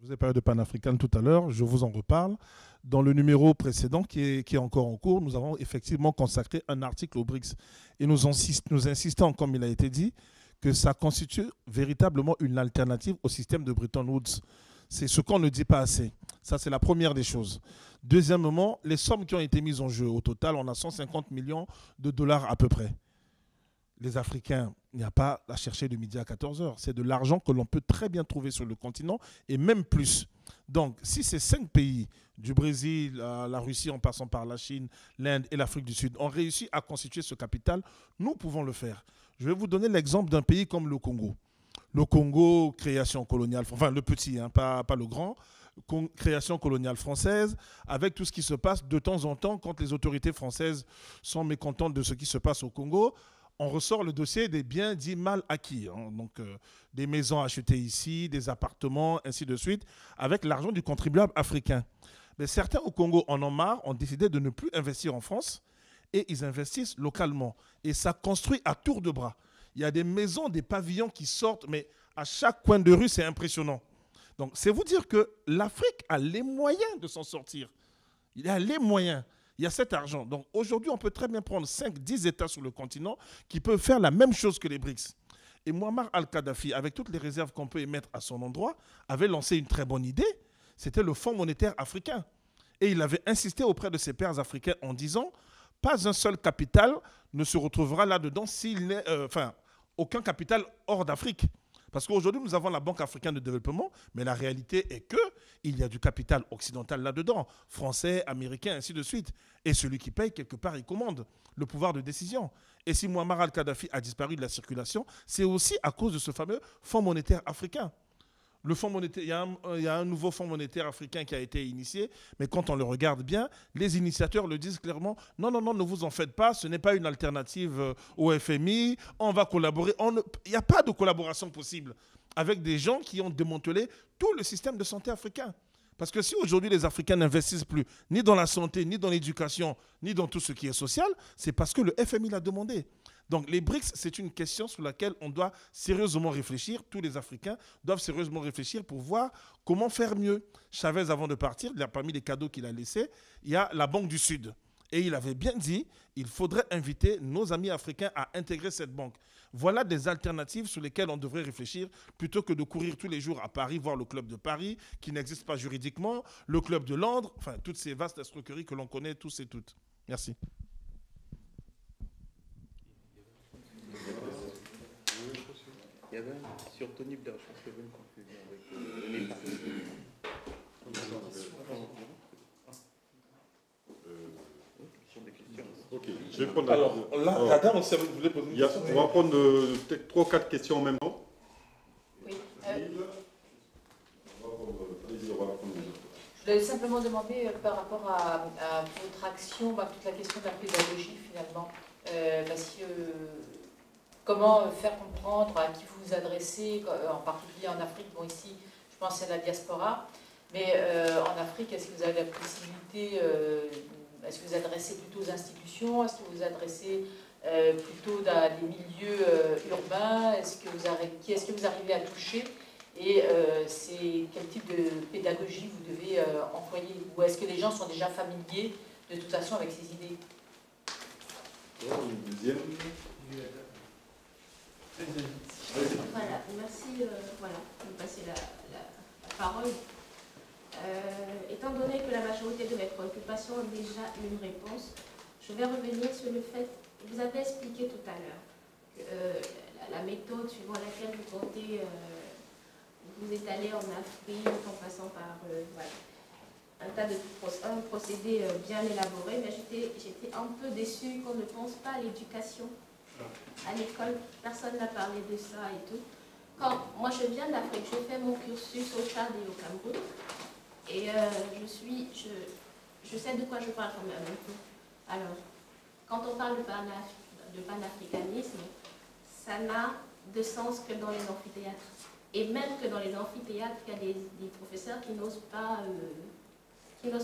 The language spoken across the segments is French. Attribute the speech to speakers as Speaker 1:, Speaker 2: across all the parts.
Speaker 1: Je vous ai parlé de panafricaine tout à l'heure, je vous en reparle. Dans le numéro précédent qui est encore en cours, nous avons effectivement consacré un article aux BRICS. Et nous insistons, comme il a été dit, que ça constitue véritablement une alternative au système de Bretton Woods. C'est ce qu'on ne dit pas assez. Ça, c'est la première des choses. Deuxièmement, les sommes qui ont été mises en jeu, au total, on a 150 millions de dollars à peu près. Les Africains, il n'y a pas à chercher de midi à 14 heures. C'est de l'argent que l'on peut très bien trouver sur le continent et même plus. Donc, si ces 5 pays, du Brésil, la Russie en passant par la Chine, l'Inde et l'Afrique du Sud, ont réussi à constituer ce capital, nous pouvons le faire. Je vais vous donner l'exemple d'un pays comme le Congo. Le Congo, création coloniale, enfin le petit, hein, pas le grand, création coloniale française, avec tout ce qui se passe de temps en temps quand les autorités françaises sont mécontentes de ce qui se passe au Congo. On ressort le dossier des biens dits mal acquis, hein, donc des maisons achetées ici, des appartements, ainsi de suite, avec l'argent du contribuable africain. Mais certains au Congo en ont marre, ont décidé de ne plus investir en France et ils investissent localement. Et ça construit à tour de bras. Il y a des maisons, des pavillons qui sortent, mais à chaque coin de rue, c'est impressionnant. Donc, c'est vous dire que l'Afrique a les moyens de s'en sortir. Il a les moyens. Il y a cet argent. Donc, aujourd'hui, on peut très bien prendre 5-10 États sur le continent qui peuvent faire la même chose que les BRICS. Et Muammar al-Kadhafi, avec toutes les réserves qu'on peut émettre à son endroit, avait lancé une très bonne idée. C'était le Fonds monétaire africain. Et il avait insisté auprès de ses pairs africains en disant « Pas un seul capital ne se retrouvera là-dedans s'il n'est... aucun capital hors d'Afrique. » Parce qu'aujourd'hui, nous avons la Banque africaine de développement, mais la réalité est qu'il y a du capital occidental là-dedans, français, américain, ainsi de suite. Et celui qui paye, quelque part, il commande le pouvoir de décision. Et si Muammar al-Kadhafi a disparu de la circulation, c'est aussi à cause de ce fameux Fonds monétaire africain. Le fonds monétaire, il y a un nouveau fonds monétaire africain qui a été initié, mais quand on le regarde bien, les initiateurs le disent clairement, non, non, non, ne vous en faites pas, ce n'est pas une alternative au FMI, on va collaborer. Il n'y a pas de collaboration possible avec des gens qui ont démantelé tout le système de santé africain. Parce que si aujourd'hui les Africains n'investissent plus ni dans la santé, ni dans l'éducation, ni dans tout ce qui est social, c'est parce que le FMI l'a demandé. Donc les BRICS, c'est une question sur laquelle on doit sérieusement réfléchir. Tous les Africains doivent sérieusement réfléchir pour voir comment faire mieux. Chavez, avant de partir, parmi les cadeaux qu'il a laissés, il y a la Banque du Sud. Et il avait bien dit, il faudrait inviter nos amis africains à intégrer cette banque. Voilà des alternatives sur lesquelles on devrait réfléchir plutôt que de courir tous les jours à Paris, voir le club de Paris, qui n'existe pas juridiquement, le club de Londres, enfin toutes ces vastes escroqueries que l'on connaît tous et toutes. Merci.
Speaker 2: Il y avait sur Tony Blair, je pense qu'il y avait une confusion avec les partis.
Speaker 3: Ok, je vais prendre
Speaker 1: alors, là, la dame, si vous voulez poser une question.
Speaker 3: On va prendre peut-être 3 ou 4 questions en même temps.
Speaker 4: Oui. Je voulais simplement demander par rapport à votre action, toute la question de la pédagogie finalement. Parce que, comment faire comprendre à qui vous vous adressez, en particulier en Afrique, bon ici je pense à la diaspora, mais en Afrique, est-ce que vous avez la possibilité, est-ce que vous adressez plutôt aux institutions, est-ce que vous adressez plutôt dans des milieux urbains, qui est-ce que vous arrivez à toucher, et c'est quel type de pédagogie vous devez employer, ou est-ce que les gens sont déjà familiers de toute façon avec ces idées?
Speaker 3: Deuxième.
Speaker 5: Voilà, merci de me passer la parole. Étant donné que la majorité de mes préoccupations ont déjà une réponse, je vais revenir sur le fait, vous avez expliqué tout à l'heure, que la méthode suivant laquelle vous comptez vous étaler en Afrique en passant par un procédé bien élaboré, mais j'étais un peu déçue qu'on ne pense pas à l'éducation. À l'école, personne n'a parlé de ça et tout. Quand moi je viens d'Afrique, je fais mon cursus au Tchad et au Cameroun, et je sais de quoi je parle quand même un peu. Alors, quand on parle de panafricanisme, ça n'a de sens que dans les amphithéâtres. Et même que dans les amphithéâtres, il y a des professeurs qui n'osent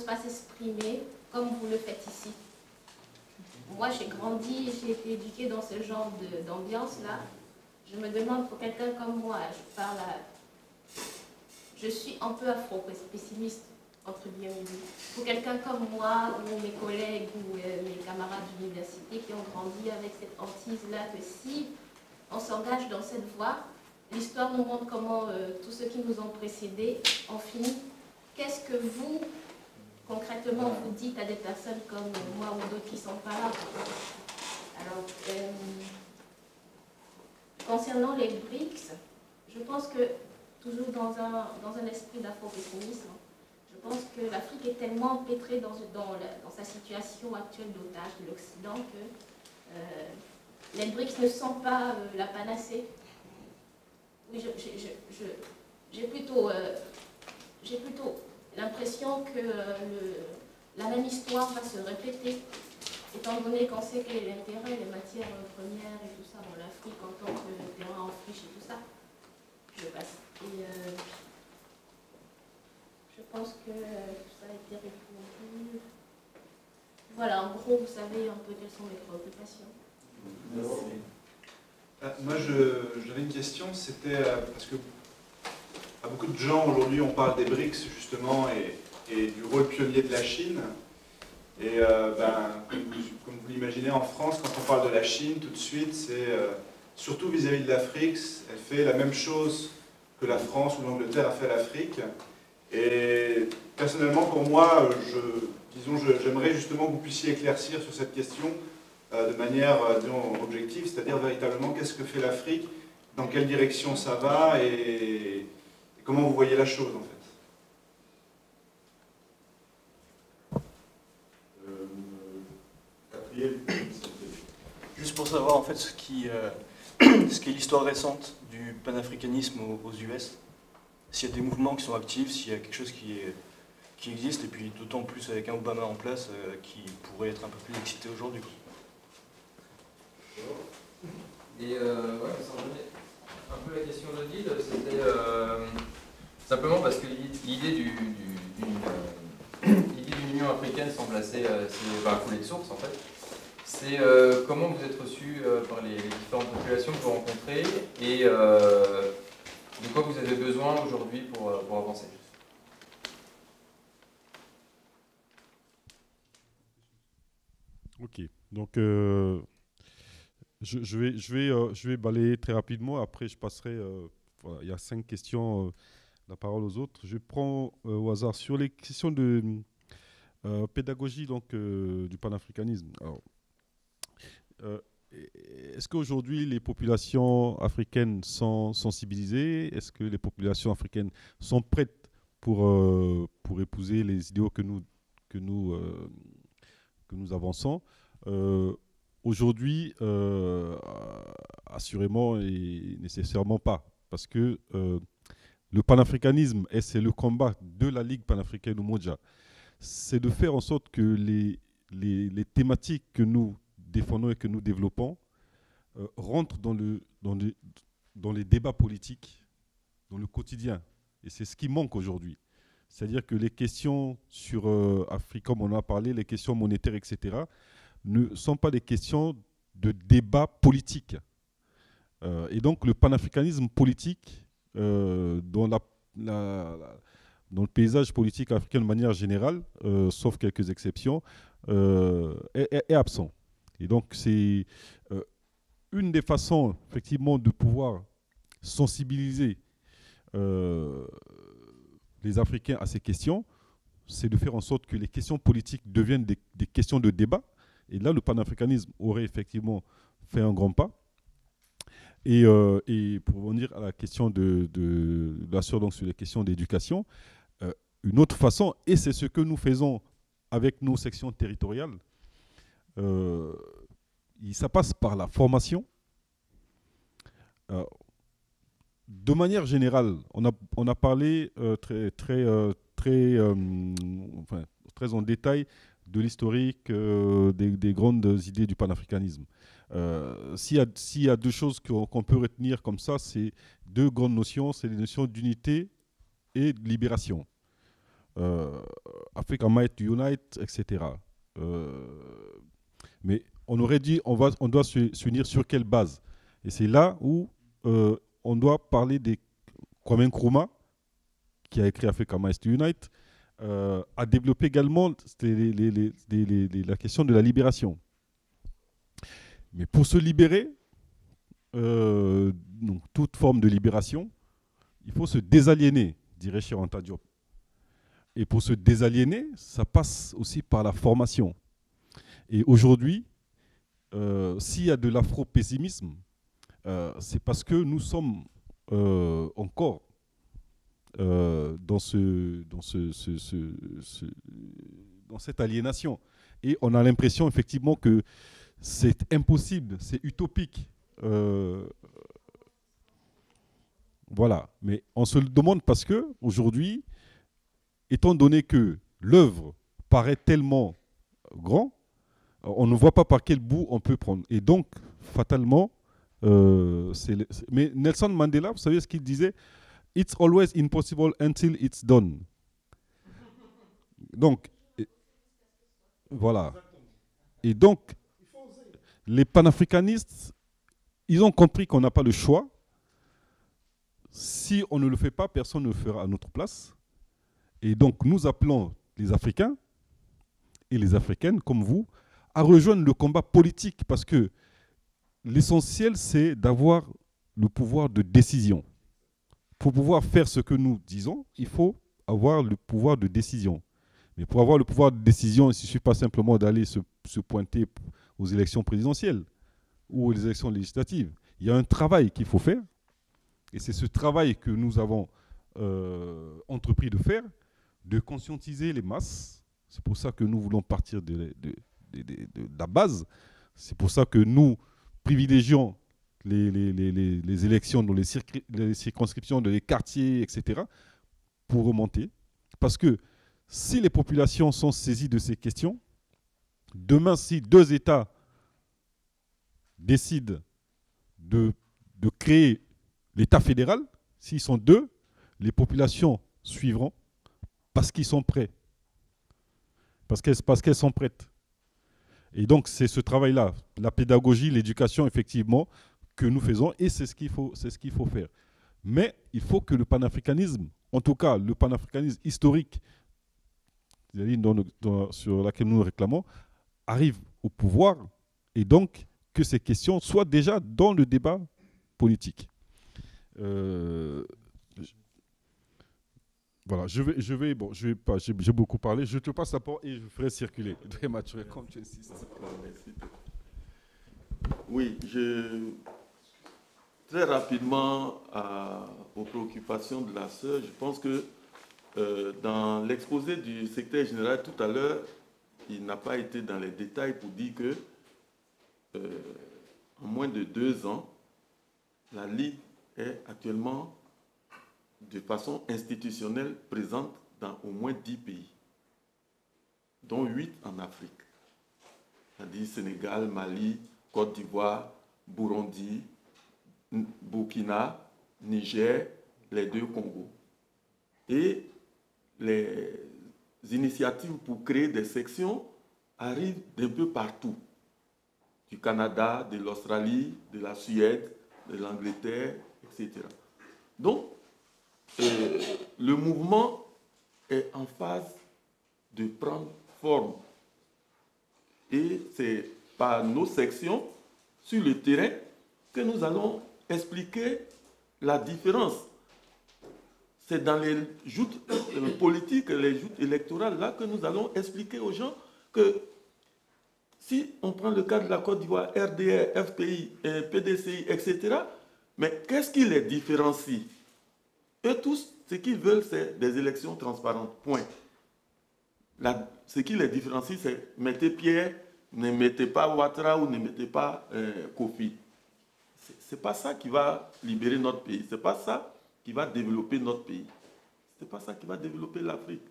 Speaker 5: pas s'exprimer comme vous le faites ici. Moi, j'ai grandi, j'ai été éduquée dans ce genre je suis un peu afro-pessimiste, entre guillemets. Pour quelqu'un comme moi, ou mes collègues, ou mes camarades d'université qui ont grandi avec cette hantise-là, que si on s'engage dans cette voie, l'histoire nous montre comment tous ceux qui nous ont précédés ont fini. Qu'est-ce que vous, concrètement, vous dites à des personnes comme moi ou d'autres qui ne sont pas là? Alors, concernant les BRICS, je pense que, toujours dans un esprit d'afro-pessimisme, je pense que l'Afrique est tellement empêtrée dans sa situation actuelle d'otage de l'Occident que les BRICS ne sont pas la panacée. Oui, j'ai plutôt l'impression que la même histoire va se répéter, étant donné qu'on sait quel est l'intérêt des matières premières et tout ça dans l'Afrique en tant que terrain en friche et tout ça. Je passe. Et je pense que ça a été répondu. Voilà, en gros, vous savez un peu quelles sont mes préoccupations.
Speaker 6: Moi, j'avais une question, c'était parce que à beaucoup de gens aujourd'hui, on parle des BRICS justement et du rôle pionnier de la Chine. Et comme vous l'imaginez, en France, quand on parle de la Chine, tout de suite, c'est surtout vis-à-vis de l'Afrique, elle fait la même chose que la France ou l'Angleterre a fait à l'Afrique. Et personnellement, pour moi, j'aimerais justement que vous puissiez éclaircir sur cette question de manière objective, c'est-à-dire véritablement qu'est-ce que fait l'Afrique, dans quelle direction ça va et comment vous voyez la chose en fait.
Speaker 7: Juste pour savoir en fait ce qui est l'histoire récente du panafricanisme aux US, s'il y a des mouvements qui sont actifs, s'il y a quelque chose qui existe, et puis d'autant plus avec un Obama en place qui pourrait être un peu plus excité aujourd'hui.
Speaker 8: Et ouais, ça revenait un peu la question d'Odile, c'était simplement parce que l'idée d'une Union africaine semble assez coulée de source en fait. C'est comment vous êtes reçu par les différentes populations que vous rencontrez et de quoi vous avez besoin aujourd'hui pour avancer.
Speaker 3: Ok, donc je vais balayer très rapidement, après je passerai, voilà, il y a 5 questions, la parole aux autres. Je prends au hasard sur les questions de pédagogie donc, du panafricanisme. Alors, est-ce qu'aujourd'hui les populations africaines sont sensibilisées? Est-ce que les populations africaines sont prêtes pour épouser les idéaux que nous avançons? Aujourd'hui, assurément et nécessairement pas, parce que le panafricanisme, et c'est le combat de la Ligue panafricaine au Modja, c'est de faire en sorte que les thématiques que nous défendons et que nous développons rentrent dans les débats politiques, dans le quotidien. Et c'est ce qui manque aujourd'hui. C'est-à-dire que les questions sur Afrique, comme on en a parlé, les questions monétaires, etc., ne sont pas des questions de débat politique. Et donc le panafricanisme politique, dans le paysage politique africain de manière générale, sauf quelques exceptions, est absent. Et donc c'est une des façons effectivement de pouvoir sensibiliser les Africains à ces questions, c'est de faire en sorte que les questions politiques deviennent des questions de débat. Et là, le panafricanisme aurait effectivement fait un grand pas. Et pour revenir à la question donc sur les questions d'éducation, une autre façon, et c'est ce que nous faisons avec nos sections territoriales, ça passe par la formation. De manière générale, on a parlé très en détail de l'historique des grandes idées du panafricanisme. S'il y a deux choses qu'on peut retenir comme ça, c'est deux grandes notions, c'est les notions d'unité et de libération. Africa Might Unite, etc. Mais on aurait dit on doit s'unir sur quelle base? Et c'est là où on doit parler des Kwame Nkrumah, qui a écrit Africa Must Unite, a développé également la question de la libération. Mais pour se libérer, donc, toute forme de libération, il faut se désaliéner, dirait Cheikh Anta Diop. Et pour se désaliéner, ça passe aussi par la formation. Et aujourd'hui, s'il y a de l'afro-pessimisme, c'est parce que nous sommes encore dans cette aliénation. Et on a l'impression effectivement que c'est impossible, c'est utopique. Voilà. Mais on se le demande parce que aujourd'hui, étant donné que l'œuvre paraît tellement grand, on ne voit pas par quel bout on peut prendre. Et donc, fatalement, mais Nelson Mandela, vous savez ce qu'il disait? It's always impossible until it's done. Donc, voilà. Et donc, les panafricanistes, ils ont compris qu'on n'a pas le choix. Si on ne le fait pas, personne ne le fera à notre place. Et donc, nous appelons les Africains et les Africaines, comme vous, à rejoindre le combat politique, parce que l'essentiel, c'est d'avoir le pouvoir de décision. Pour pouvoir faire ce que nous disons, il faut avoir le pouvoir de décision. Mais pour avoir le pouvoir de décision, il ne suffit pas simplement d'aller se pointer aux élections présidentielles ou aux élections législatives. Il y a un travail qu'il faut faire, et c'est ce travail que nous avons entrepris de faire, de conscientiser les masses. C'est pour ça que nous voulons partir de la base. C'est pour ça que nous privilégions les élections dans les circonscriptions, dans les quartiers, etc., pour remonter. Parce que si les populations sont saisies de ces questions, demain, si 2 États décident de créer l'État fédéral, s'ils sont 2, les populations suivront parce qu'ils sont prêts. Parce qu'elles sont prêtes. Et donc, c'est ce travail-là, la pédagogie, l'éducation, effectivement, que nous faisons, et c'est ce qu'il faut faire. Mais il faut que le panafricanisme, en tout cas le panafricanisme historique, sur laquelle nous réclamons, arrive au pouvoir, et donc que ces questions soient déjà dans le débat politique. Voilà, j'ai beaucoup parlé. Je te passe la parole et je ferai circuler. Comme tu insistes.
Speaker 9: Merci. Oui, très rapidement aux préoccupations de la sœur, je pense que dans l'exposé du secrétaire général tout à l'heure, il n'a pas été dans les détails pour dire que en moins de 2 ans, la Ligue est actuellement de façon institutionnelle présente dans au moins 10 pays, dont 8 en Afrique, c'est-à-dire Sénégal, Mali, Côte d'Ivoire, Burundi, Burkina, Niger, les 2 Congos. Et les initiatives pour créer des sections arrivent d'un peu partout, du Canada, de l'Australie, de la Suède, de l'Angleterre, etc. Donc, le mouvement est en phase de prendre forme. Et c'est par nos sections sur le terrain que nous allons expliquer la différence. C'est dans les joutes politiques, les joutes électorales, là que nous allons expliquer aux gens que si on prend le cas de la Côte d'Ivoire, RDR, FPI, PDCI, etc., mais qu'est-ce qui les différencie? Eux tous, ce qu'ils veulent, c'est des élections transparentes. Point. Ce qui les différencie, c'est mettez Pierre, ne mettez pas Ouattara ou ne mettez pas Kofi. Ce n'est pas ça qui va libérer notre pays. Ce n'est pas ça qui va développer notre pays. Ce n'est pas ça qui va développer l'Afrique.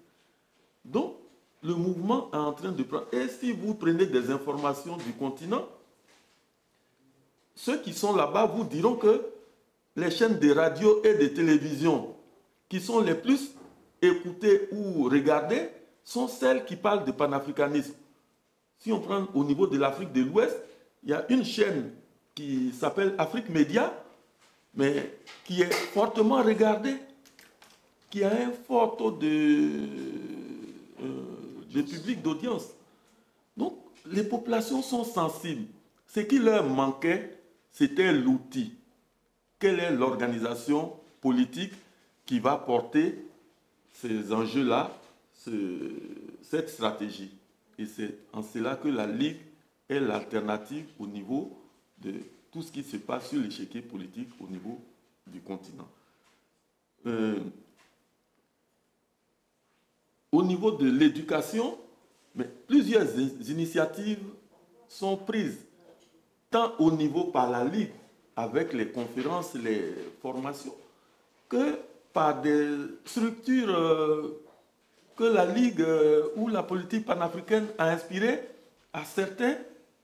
Speaker 9: Donc, le mouvement est en train de prendre... Et si vous prenez des informations du continent, ceux qui sont là-bas vous diront que les chaînes de radio et de télévision qui sont les plus écoutées ou regardées sont celles qui parlent de panafricanisme. Si on prend au niveau de l'Afrique de l'Ouest, il y a une chaîne qui s'appelle Afrique Média, mais qui est fortement regardée. qui a un fort taux de public d'audience. Donc, les populations sont sensibles. Ce qui leur manquait, c'était l'outil. Quelle est l'organisation politique qui va porter ces enjeux-là, cette stratégie? Et c'est en cela que la Ligue est l'alternative au niveau de tout ce qui se passe sur l'échiquier politique au niveau du continent. Au niveau de l'éducation, plusieurs initiatives sont prises, tant au niveau par la Ligue, avec les conférences, les formations, que par des structures que la Ligue ou la politique panafricaine a inspirées à certains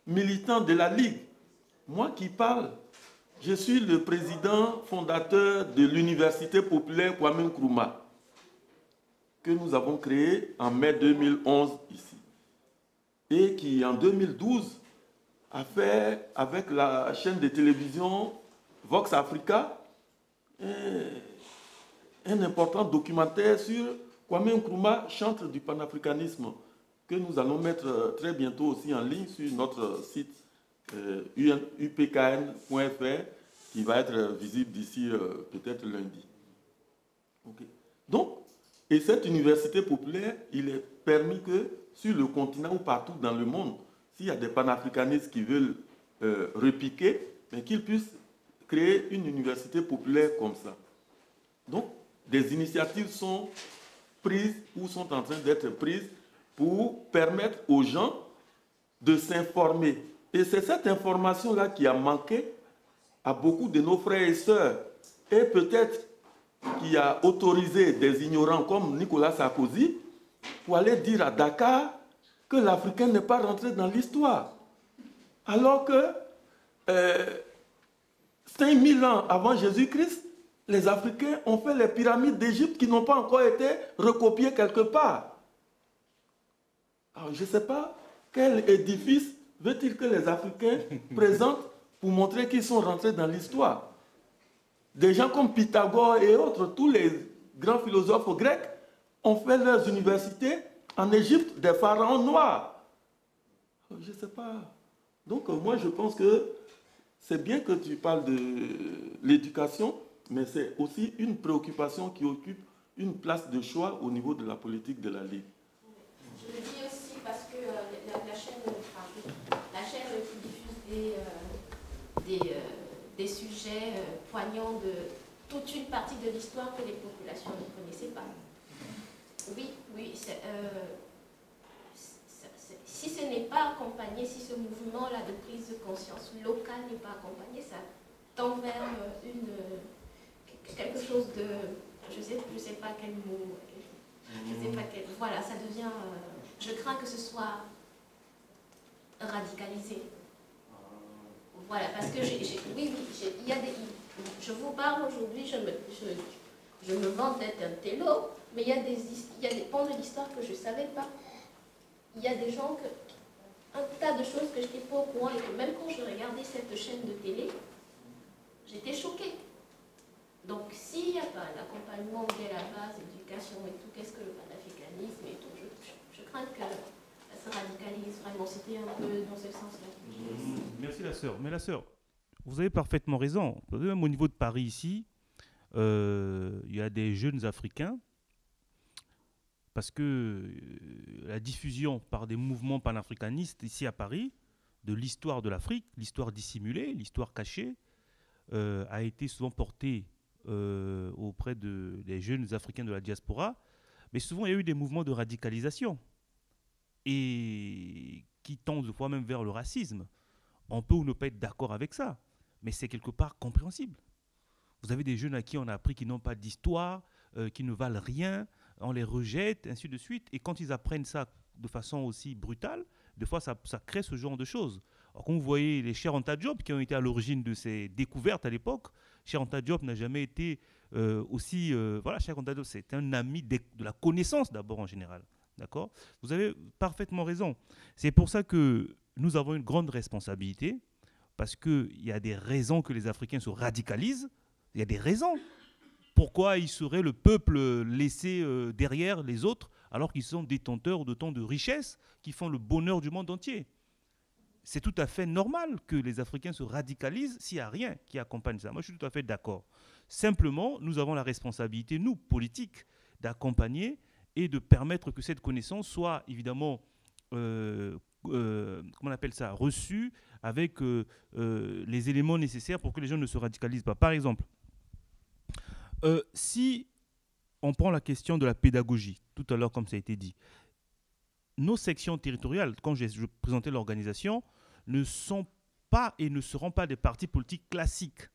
Speaker 9: militants de la Ligue. Moi qui parle, je suis le président fondateur de l'Université populaire Kwame Nkrumah, que nous avons créée en mai 2011 ici, et qui en 2012 a fait avec la chaîne de télévision Vox Africa un important documentaire sur Kwame Nkrumah, chantre du panafricanisme, que nous allons mettre très bientôt aussi en ligne sur notre site upkn.fr, qui va être visible d'ici peut-être lundi. Okay. Donc, et cette université populaire, il est permis que sur le continent ou partout dans le monde, s'il y a des panafricanistes qui veulent repiquer, qu'ils puissent créer une université populaire comme ça. Donc, des initiatives sont prises ou sont en train d'être prises pour permettre aux gens de s'informer. Et c'est cette information-là qui a manqué à beaucoup de nos frères et sœurs. Et peut-être qui a autorisé des ignorants comme Nicolas Sarkozy pour aller dire à Dakar que l'Africain n'est pas rentré dans l'histoire. Alors que 5000 ans avant Jésus-Christ, les Africains ont fait les pyramides d'Égypte qui n'ont pas encore été recopiées quelque part. Alors je ne sais pas quel édifice veut-il que les Africains présentent pour montrer qu'ils sont rentrés dans l'histoire. Des gens comme Pythagore et autres, tous les grands philosophes grecs ont fait leurs universités en Égypte, des pharaons noirs. Je ne sais pas. Donc moi je pense que c'est bien que tu parles de l'éducation, mais c'est aussi une préoccupation qui occupe une place de choix au niveau de la politique de la Ligue.
Speaker 5: Je le dis aussi parce que la chaîne qui diffuse des sujets poignants de toute une partie de l'histoire que les populations ne connaissaient pas. Oui, si ce n'est pas accompagné, si ce mouvement-là de prise de conscience locale n'est pas accompagné, ça tend vers quelque chose de... Je sais pas quel mot... voilà, ça devient... je crains que ce soit radicalisé. Voilà, parce que il y a des... Je vous parle aujourd'hui, je me vante d'être un télo, mais il y a des pans de l'histoire que je ne savais pas. Il y a des gens un tas de choses que je n'étais pas au courant et que même quand je regardais cette chaîne de télé, j'étais choquée. Donc s'il n'y a pas un accompagnement dès la base, éducation et tout, qu'est-ce que le panafricanisme et tout, je crains que ça se radicalise vraiment. C'était un peu dans ce sens-là.
Speaker 10: Merci la sœur. Mais la sœur, vous avez parfaitement raison. Même au niveau de Paris ici, il y a des jeunes Africains, parce que la diffusion par des mouvements panafricanistes ici à Paris, de l'histoire de l'Afrique, l'histoire dissimulée, l'histoire cachée, a été souvent portée auprès des jeunes Africains de la diaspora, mais souvent il y a eu des mouvements de radicalisation et qui tendent des fois même vers le racisme. On peut ou ne pas être d'accord avec ça, mais c'est quelque part compréhensible. Vous avez des jeunes à qui on a appris qu'ils n'ont pas d'histoire, qui ne valent rien, on les rejette, ainsi de suite. Et quand ils apprennent ça de façon aussi brutale, des fois ça crée ce genre de choses. Alors, quand vous voyez les Cheikh Anta Diop qui ont été à l'origine de ces découvertes à l'époque, Cheikh Anta Diop n'a jamais été aussi... voilà, Cheikh Anta Diop, c'est un ami de la connaissance d'abord en général. D'accord ? Vous avez parfaitement raison. C'est pour ça que nous avons une grande responsabilité, parce qu'il y a des raisons que les Africains se radicalisent. Il y a des raisons. Pourquoi il serait le peuple laissé derrière les autres alors qu'ils sont détenteurs de tant de richesses qui font le bonheur du monde entier? C'est tout à fait normal que les Africains se radicalisent s'il n'y a rien qui accompagne ça. Moi, je suis tout à fait d'accord. Simplement, nous avons la responsabilité, nous, politiques, d'accompagner et de permettre que cette connaissance soit évidemment, comment on appelle ça, reçue avec les éléments nécessaires pour que les gens ne se radicalisent pas. Par exemple, si on prend la question de la pédagogie, tout à l'heure comme ça a été dit, nos sections territoriales, quand je présentais l'organisation, ne sont pas et ne seront pas des partis politiques classiques.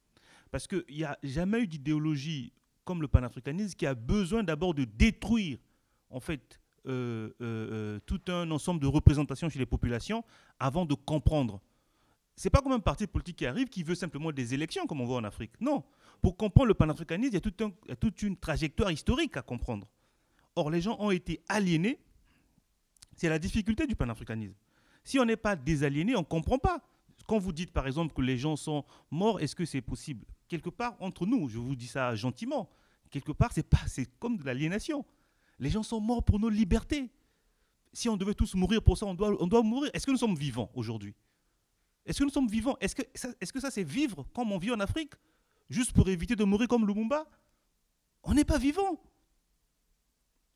Speaker 10: Parce qu'il n'y a jamais eu d'idéologie comme le panafricanisme qui a besoin d'abord de détruire en fait, tout un ensemble de représentations chez les populations avant de comprendre. Ce n'est pas comme un parti politique qui arrive qui veut simplement des élections comme on voit en Afrique. Non. Pour comprendre le panafricanisme, il y a toute une trajectoire historique à comprendre. Or, les gens ont été aliénés. C'est la difficulté du panafricanisme. Si on n'est pas désaliéné, on ne comprend pas. Quand vous dites, par exemple, que les gens sont morts, est-ce que c'est possible? Quelque part, entre nous, je vous dis ça gentiment, quelque part, c'est comme de l'aliénation. Les gens sont morts pour nos libertés. Si on devait tous mourir pour ça, on doit mourir. Est-ce que nous sommes vivants aujourd'hui? Est-ce que nous sommes vivants? Est-ce que ça, c'est vivre comme on vit en Afrique? Juste pour éviter de mourir comme Lumumba? On n'est pas vivant.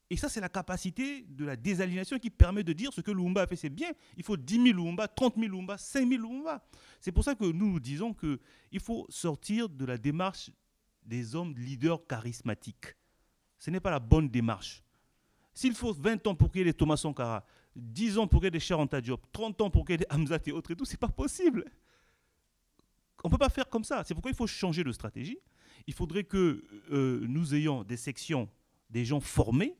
Speaker 10: Et ça, c'est la capacité de la désaliénation qui permet de dire ce que Lumumba a fait, c'est bien. Il faut 10 000 Lumumba, 30 000 Lumumba, 5 000 Lumumba. C'est pour ça que nous disons qu'il faut sortir de la démarche des hommes leaders charismatiques. Ce n'est pas la bonne démarche. S'il faut 20 ans pour qu'il y ait des Thomas Sankara, 10 ans pour qu'il y ait des Cheikh Anta Diop, 30 ans pour qu'il y ait des Hamzat et autres et tout, c'est pas possible. On ne peut pas faire comme ça. C'est pourquoi il faut changer de stratégie. Il faudrait que nous ayons des sections, des gens formés,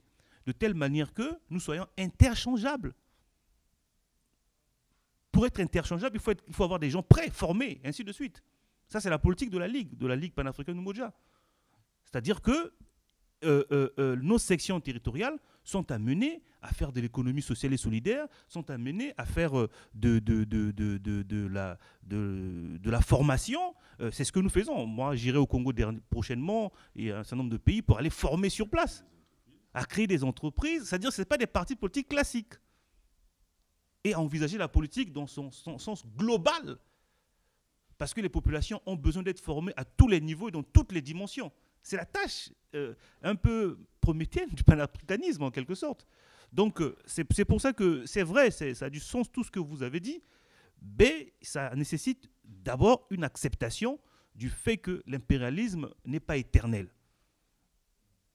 Speaker 10: de telle manière que nous soyons interchangeables. Pour être interchangeable, il faut avoir des gens prêts, formés, ainsi de suite. Ça, c'est la politique de la Ligue panafricaine Umoja. C'est-à-dire que nos sections territoriales sont amenées à faire de l'économie sociale et solidaire, sont amenées à faire de la formation. C'est ce que nous faisons. Moi, j'irai au Congo prochainement et à un certain nombre de pays pour aller former sur place, à créer des entreprises. C'est-à-dire que ce n'est pas des partis politiques classiques. Et à envisager la politique dans son sens global. Parce que les populations ont besoin d'être formées à tous les niveaux et dans toutes les dimensions. C'est la tâche un peu prométhéenne du panafricanisme, en quelque sorte. Donc, c'est pour ça que c'est vrai, ça a du sens tout ce que vous avez dit, mais ça nécessite d'abord une acceptation du fait que l'impérialisme n'est pas éternel.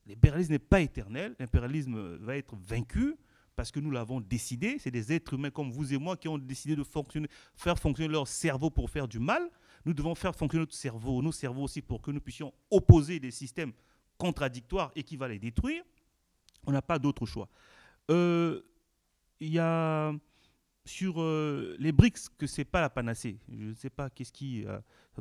Speaker 10: L'impérialisme n'est pas éternel, l'impérialisme va être vaincu parce que nous l'avons décidé. C'est des êtres humains comme vous et moi qui ont décidé de faire fonctionner leur cerveau pour faire du mal. Nous devons faire fonctionner nos cerveaux aussi pour que nous puissions opposer des systèmes contradictoires et qui vont les détruire. On n'a pas d'autre choix. Il y a sur les BRICS que ce n'est pas la panacée. Je ne sais pas qu'est-ce qui...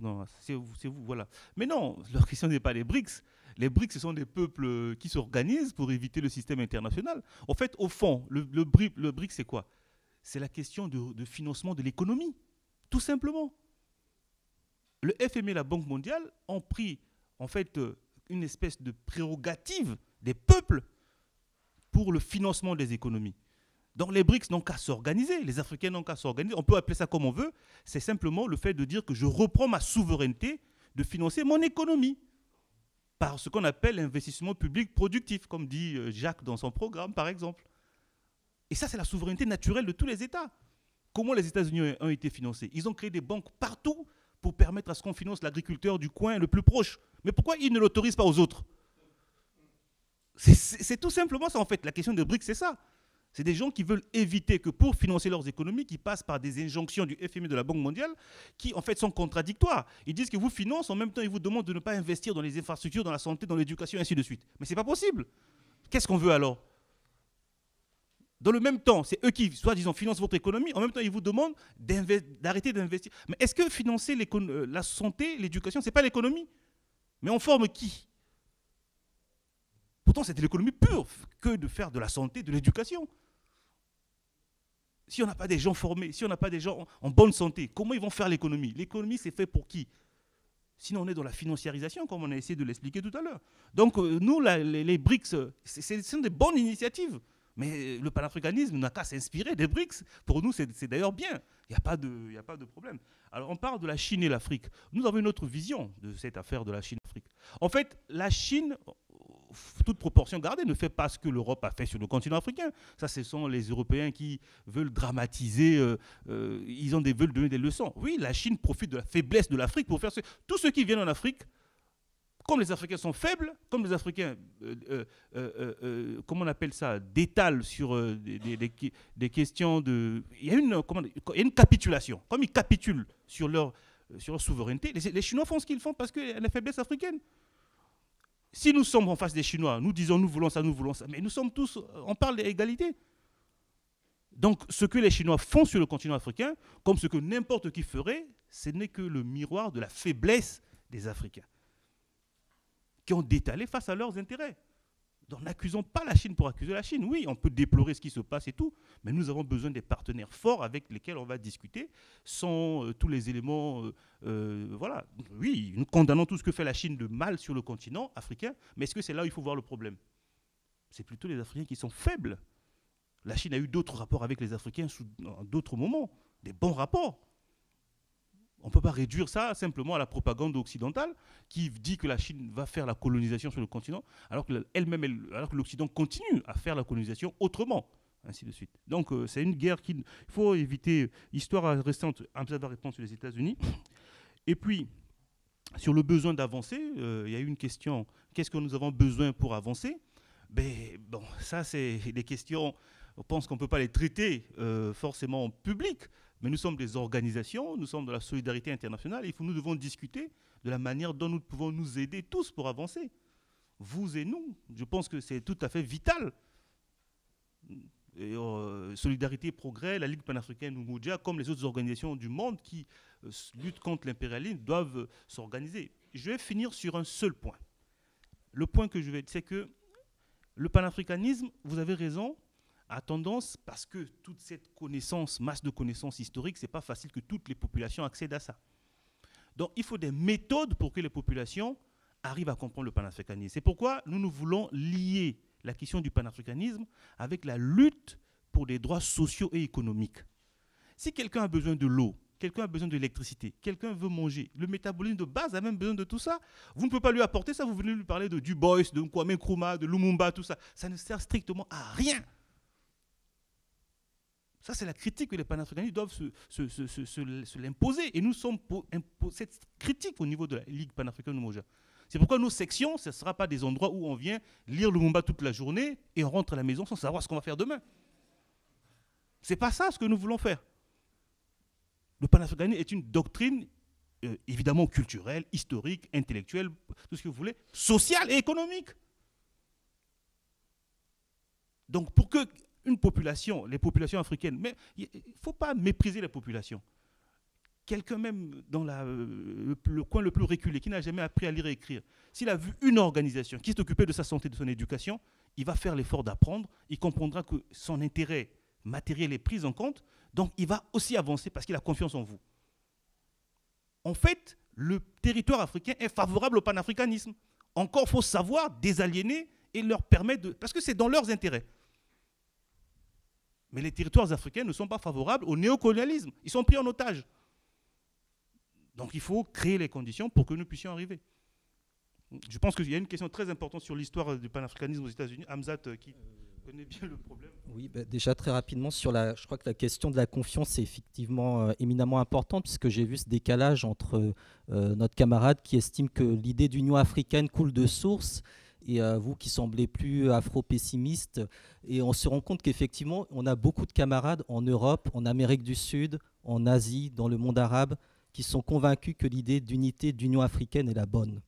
Speaker 10: non, c'est vous, voilà. Mais non, leur question n'est pas les BRICS. Les BRICS, ce sont des peuples qui s'organisent pour éviter le système international. En fait, au fond, le BRICS, c'est quoi? C'est la question de financement de l'économie, tout simplement. Le FMI et la Banque mondiale ont pris en fait une espèce de prérogative des peuples pour le financement des économies. Donc les BRICS n'ont qu'à s'organiser, les Africains n'ont qu'à s'organiser, on peut appeler ça comme on veut, c'est simplement le fait de dire que je reprends ma souveraineté de financer mon économie par ce qu'on appelle l'investissement public productif, comme dit Jacques dans son programme par exemple. Et ça, c'est la souveraineté naturelle de tous les États. Comment les États-Unis ont été financés? Ils ont créé des banques partout pour permettre à ce qu'on finance l'agriculteur du coin le plus proche. Mais pourquoi ils ne l'autorisent pas aux autres? C'est tout simplement ça en fait. La question des BRICS, c'est ça. C'est des gens qui veulent éviter que pour financer leurs économies, qui passent par des injonctions du FMI et de la Banque mondiale, qui en fait sont contradictoires. Ils disent qu'ils vous financent, en même temps ils vous demandent de ne pas investir dans les infrastructures, dans la santé, dans l'éducation, et ainsi de suite. Mais ce n'est pas possible. Qu'est-ce qu'on veut alors? Dans le même temps, c'est eux qui, soi-disant, financent votre économie, en même temps ils vous demandent d'arrêter d'investir. Mais est-ce que financer la santé, l'éducation, ce n'est pas l'économie? Mais on forme qui? Pourtant, c'est de l'économie pure que de faire de la santé, de l'éducation. Si on n'a pas des gens formés, si on n'a pas des gens en bonne santé, comment ils vont faire l'économie? L'économie, c'est fait pour qui? Sinon, on est dans la financiarisation, comme on a essayé de l'expliquer tout à l'heure. Donc, nous, les BRICS, ce sont des bonnes initiatives. Mais le panafricanisme n'a qu'à s'inspirer des BRICS. Pour nous, c'est d'ailleurs bien. Il n'y a pas de problème. Alors, on parle de la Chine et l'Afrique. Nous avons une autre vision de cette affaire de la Chine et l'Afrique. En fait, la Chine, toute proportion gardée, ne fait pas ce que l'Europe a fait sur le continent africain. Ça, ce sont les Européens qui veulent dramatiser, veulent donner des leçons. Oui, la Chine profite de la faiblesse de l'Afrique pour faire tous ceux qui viennent en Afrique. Comme les Africains sont faibles, comme les Africains, comment on appelle ça, détalent sur des questions de... Il y a une capitulation. Comme ils capitulent sur leur souveraineté, les Chinois font ce qu'ils font parce qu'il y a la faiblesse africaine. Si nous sommes en face des Chinois, nous disons nous voulons ça, mais nous sommes tous, on parle d'égalité. Donc ce que les Chinois font sur le continent africain, comme ce que n'importe qui ferait, ce n'est que le miroir de la faiblesse des Africains, qui ont détalé face à leurs intérêts. Donc n'accusons pas la Chine pour accuser la Chine. Oui, on peut déplorer ce qui se passe et tout, mais nous avons besoin des partenaires forts avec lesquels on va discuter, sans tous les éléments... voilà. Oui, nous condamnons tout ce que fait la Chine de mal sur le continent africain, mais est-ce que c'est là où il faut voir le problème? C'est plutôt les Africains qui sont faibles. La Chine a eu d'autres rapports avec les Africains dans d'autres moments, des bons rapports. On ne peut pas réduire ça simplement à la propagande occidentale qui dit que la Chine va faire la colonisation sur le continent, alors que l'Occident continue à faire la colonisation autrement, ainsi de suite. Donc c'est une guerre qu'il faut éviter. Histoire récente, Hamza va répondre sur les États-Unis. Et puis, sur le besoin d'avancer, il y a eu une question, qu'est-ce que nous avons besoin pour avancer? Bon, ça c'est des questions, on pense qu'on ne peut pas les traiter forcément en public. Mais nous sommes des organisations, nous sommes de la solidarité internationale et nous devons discuter de la manière dont nous pouvons nous aider tous pour avancer. Vous et nous, je pense que c'est tout à fait vital. Et, Solidarité et Progrès, la Ligue panafricaine Umoja, comme les autres organisations du monde qui luttent contre l'impérialisme, doivent s'organiser. Je vais finir sur un seul point. Le point que je vais dire, c'est que le panafricanisme, vous avez raison, a tendance, parce que toute cette connaissance, masse de connaissances historiques, ce n'est pas facile que toutes les populations accèdent à ça. Donc il faut des méthodes pour que les populations arrivent à comprendre le panafricanisme. C'est pourquoi nous voulons lier la question du panafricanisme avec la lutte pour des droits sociaux et économiques. Si quelqu'un a besoin de l'eau, quelqu'un a besoin de l'électricité, quelqu'un veut manger, le métabolisme de base a même besoin de tout ça, vous ne pouvez pas lui apporter ça, vous venez lui parler de Du Bois, de Kwame Nkrumah, de Lumumba, tout ça. Ça ne sert strictement à rien. Ça, c'est la critique que les panafricanistes doivent se l'imposer. Et nous sommes pour cette critique au niveau de la Ligue panafricaine Umoja. C'est pourquoi nos sections, ce ne sera pas des endroits où on vient lire Lumumba toute la journée et on rentre à la maison sans savoir ce qu'on va faire demain. Ce n'est pas ça ce que nous voulons faire. Le panafricanisme est une doctrine évidemment culturelle, historique, intellectuelle, tout ce que vous voulez, sociale et économique. Donc pour que une population, les populations africaines, mais il ne faut pas mépriser les populations. Quelqu'un même dans le coin le plus reculé, qui n'a jamais appris à lire et écrire, s'il a vu une organisation qui s'est occupée de sa santé, de son éducation, il va faire l'effort d'apprendre, il comprendra que son intérêt matériel est pris en compte, donc il va aussi avancer parce qu'il a confiance en vous. En fait, le territoire africain est favorable au panafricanisme. Encore faut savoir désaliéner et leur permettre de... Parce que c'est dans leurs intérêts. Mais les territoires africains ne sont pas favorables au néocolonialisme. Ils sont pris en otage. Donc il faut créer les conditions pour que nous puissions arriver. Je pense qu'il y a une question très importante sur l'histoire du panafricanisme aux États-Unis. Hamzat, qui connaît bien le problème.
Speaker 11: Oui, déjà très rapidement, je crois que la question de la confiance est effectivement éminemment importante, puisque j'ai vu ce décalage entre notre camarade qui estime que l'idée d'union africaine coule de source, et vous qui semblez plus afro-pessimiste. Et on se rend compte qu'effectivement, on a beaucoup de camarades en Europe, en Amérique du Sud, en Asie, dans le monde arabe, qui sont convaincus que l'idée d'unité, d'union africaine est la bonne.